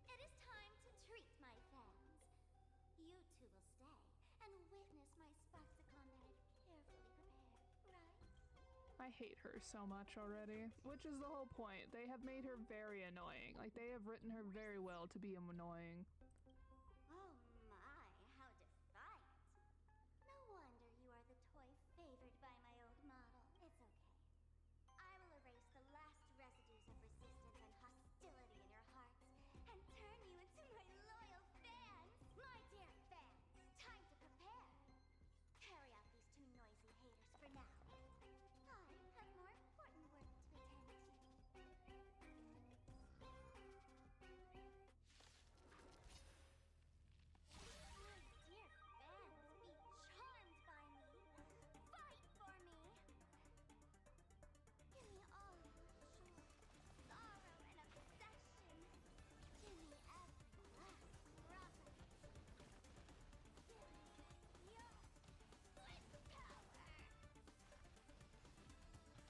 it is time to treat my fans. You two will stay and witness my Sparkxie that I've carefully prepared, right? I hate her so much already, which is the whole point. They have made her very annoying. Like, they have written her very well to be annoying. Oh my, how defiant. No wonder you are the toy favored by my old model. It's okay. I will erase the last residues of resistance and hostility in your hearts and turn you into my loyal fans. My dear fans, time to prepare. Carry out these two noisy haters for now. I have more important work to attend to. My dear fans, be charmed by me. Fight for me. Give me all your joy, sorrow, and obsession. Give me every last drop of it. Give me your swift power.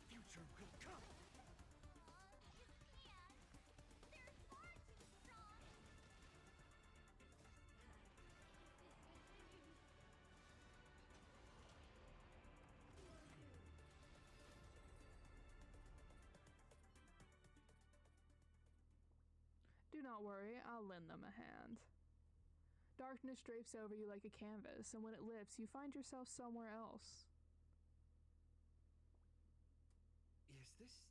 Future will come! You can't. They're far too strong. Do not worry, I'll lend them a hand. Darkness drapes over you like a canvas, and when it lifts, you find yourself somewhere else. Is this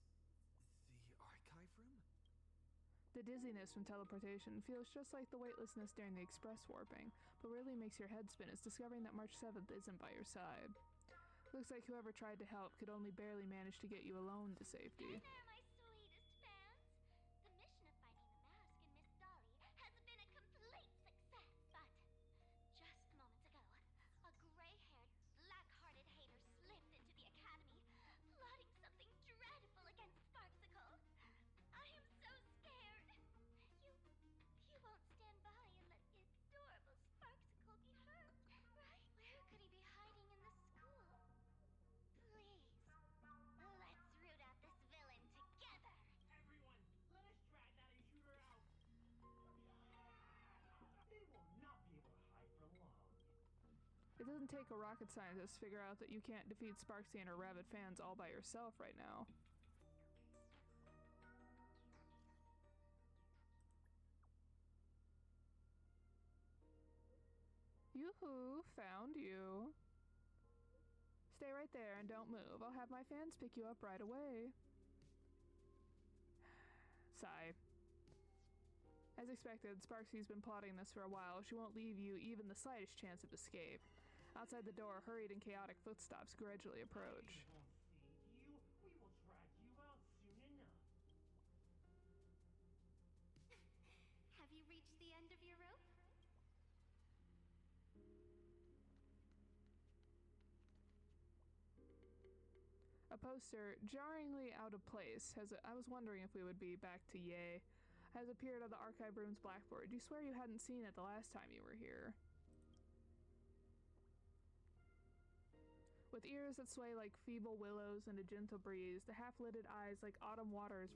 the archive room? The dizziness from teleportation feels just like the weightlessness during the express warping, but really makes your head spin as discovering that March 7th isn't by your side. Looks like whoever tried to help could only barely manage to get you alone to safety. There, my sweetest fans. The mission of finding the mask and Miss Dollie has been a complete success, but just moments ago, a gray-haired, black-hearted hater slipped into the academy, plotting something dreadful against Sparkxie. I am so scared. You won't stand by and let the adorable Sparkxie be hurt, right? Where could he be hiding in the school? Please, let's root out this villain together. Everyone, let us drag that intruder out. They will not be able to hide for long. It doesn't take a rocket scientist to figure out that you can't defeat Sparkxie and her rabid fans all by yourself right now. Yoo-hoo, found you. Stay right there and don't move. I'll have my fans pick you up right away. Sigh. As expected, Sparkxie's been plotting this for a while. She won't leave you even the slightest chance of escape. Outside the door, hurried and chaotic footsteps gradually approach. We won't save you. We will drag you out soon enough. Have you reached the end of your rope? A poster, jarringly out of place, I was wondering if we would be back to Yay, has appeared on the archive room's blackboard. You swear you hadn't seen it the last time you were here. With ears that sway like feeble willows in a gentle breeze, the half-lidded eyes like autumn waters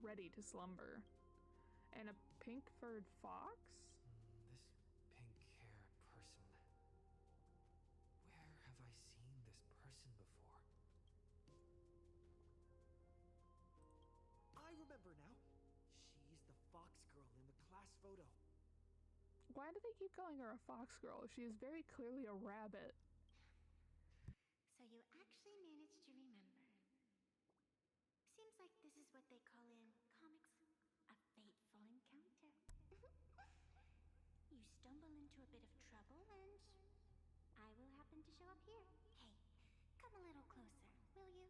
ready to slumber. And a pink-furred fox? This pink-haired person. Where have I seen this person before? I remember now. She's the fox girl in the class photo. Why do they keep calling her a fox girl? She is very clearly a rabbit. So you actually managed to remember. Seems like this is what they call in comics a fateful encounter. You stumble into a bit of trouble and I will happen to show up here. Hey, come a little closer, will you?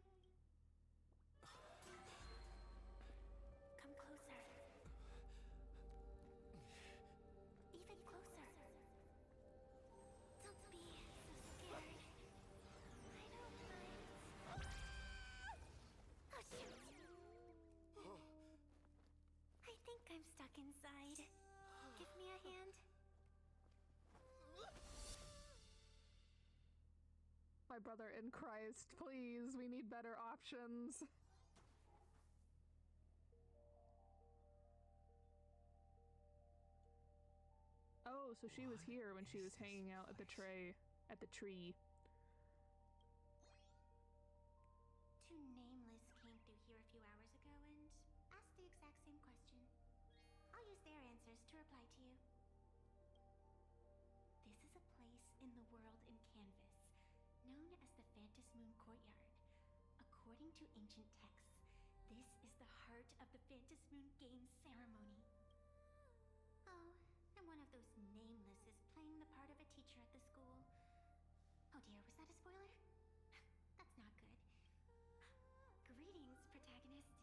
Come closer. Even closer. Don't be so scared. I don't mind. Oh, shoot. I think I'm stuck inside. Give me a hand. My brother in Christ, please, we need better options. Oh, so she was here when she was hanging out at the tree. Two nameless came through here a few hours ago and asked the exact same question. I'll use their answers to reply to you. This is a place in the world in Canvas, known as the Phantas Moon Courtyard. According to ancient texts, this is the heart of the Phantas Moon Games ceremony. Oh, and one of those nameless is playing the part of a teacher at the school. Oh dear, was that a spoiler? That's not good. Greetings, protagonist.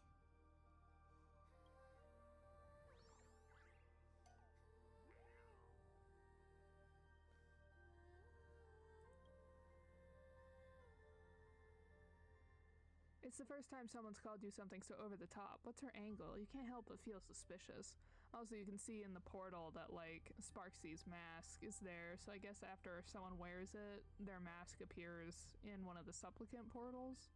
It's the first time someone's called you something so over the top. What's her angle? You can't help but feel suspicious. Also, you can see in the portal that, like, Sparkxie's mask is there, so I guess after someone wears it, their mask appears in one of the supplicant portals.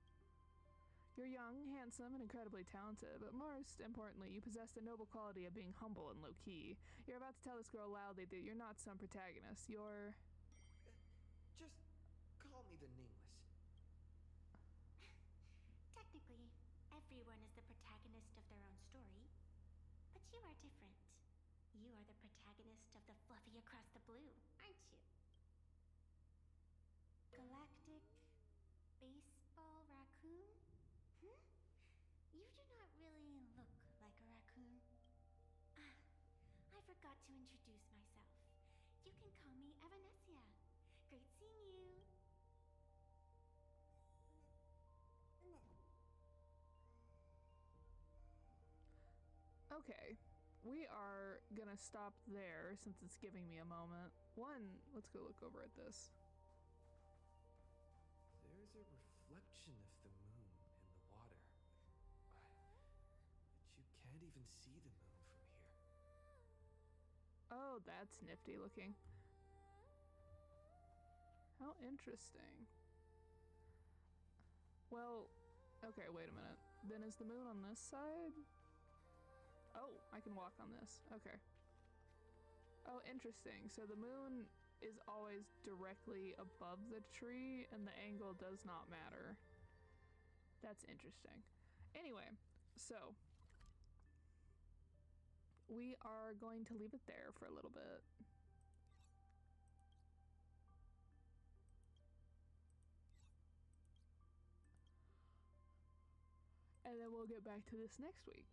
You're young, handsome, and incredibly talented, but most importantly, you possess the noble quality of being humble and low-key. You're about to tell this girl loudly that you're not some protagonist, you're... Just call me the Nameless. Technically, everyone is the protagonist of their own story, but you are different. You are the protagonist of the Fluffy Across the Blue, aren't you? Galactic baseball raccoon? You do not really look like a raccoon. Ah, I forgot to introduce myself. You can call me Evanesia. Great seeing you. Okay, we are gonna stop there since it's giving me a moment. One, let's go look over at this. There's a reflection of the moon in the water. But you can't even see the moon from here. Oh, that's nifty looking. How interesting. Well, okay, wait a minute. Then is the moon on this side? Oh, I can walk on this. Okay. Oh, interesting. So the moon is always directly above the tree, and the angle does not matter. That's interesting. Anyway, so we are going to leave it there for a little bit. And then we'll get back to this next week.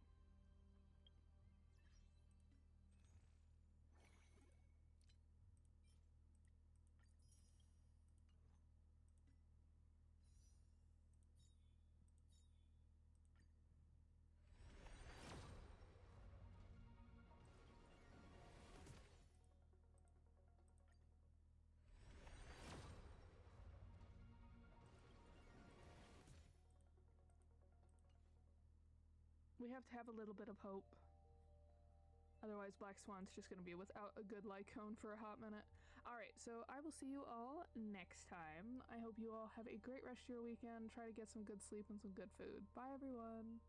We have to have a little bit of hope. Otherwise, Black Swan's just gonna be without a good Lycone for a hot minute. Alright, so I will see you all next time. I hope you all have a great rest of your weekend. Try to get some good sleep and some good food. Bye, everyone!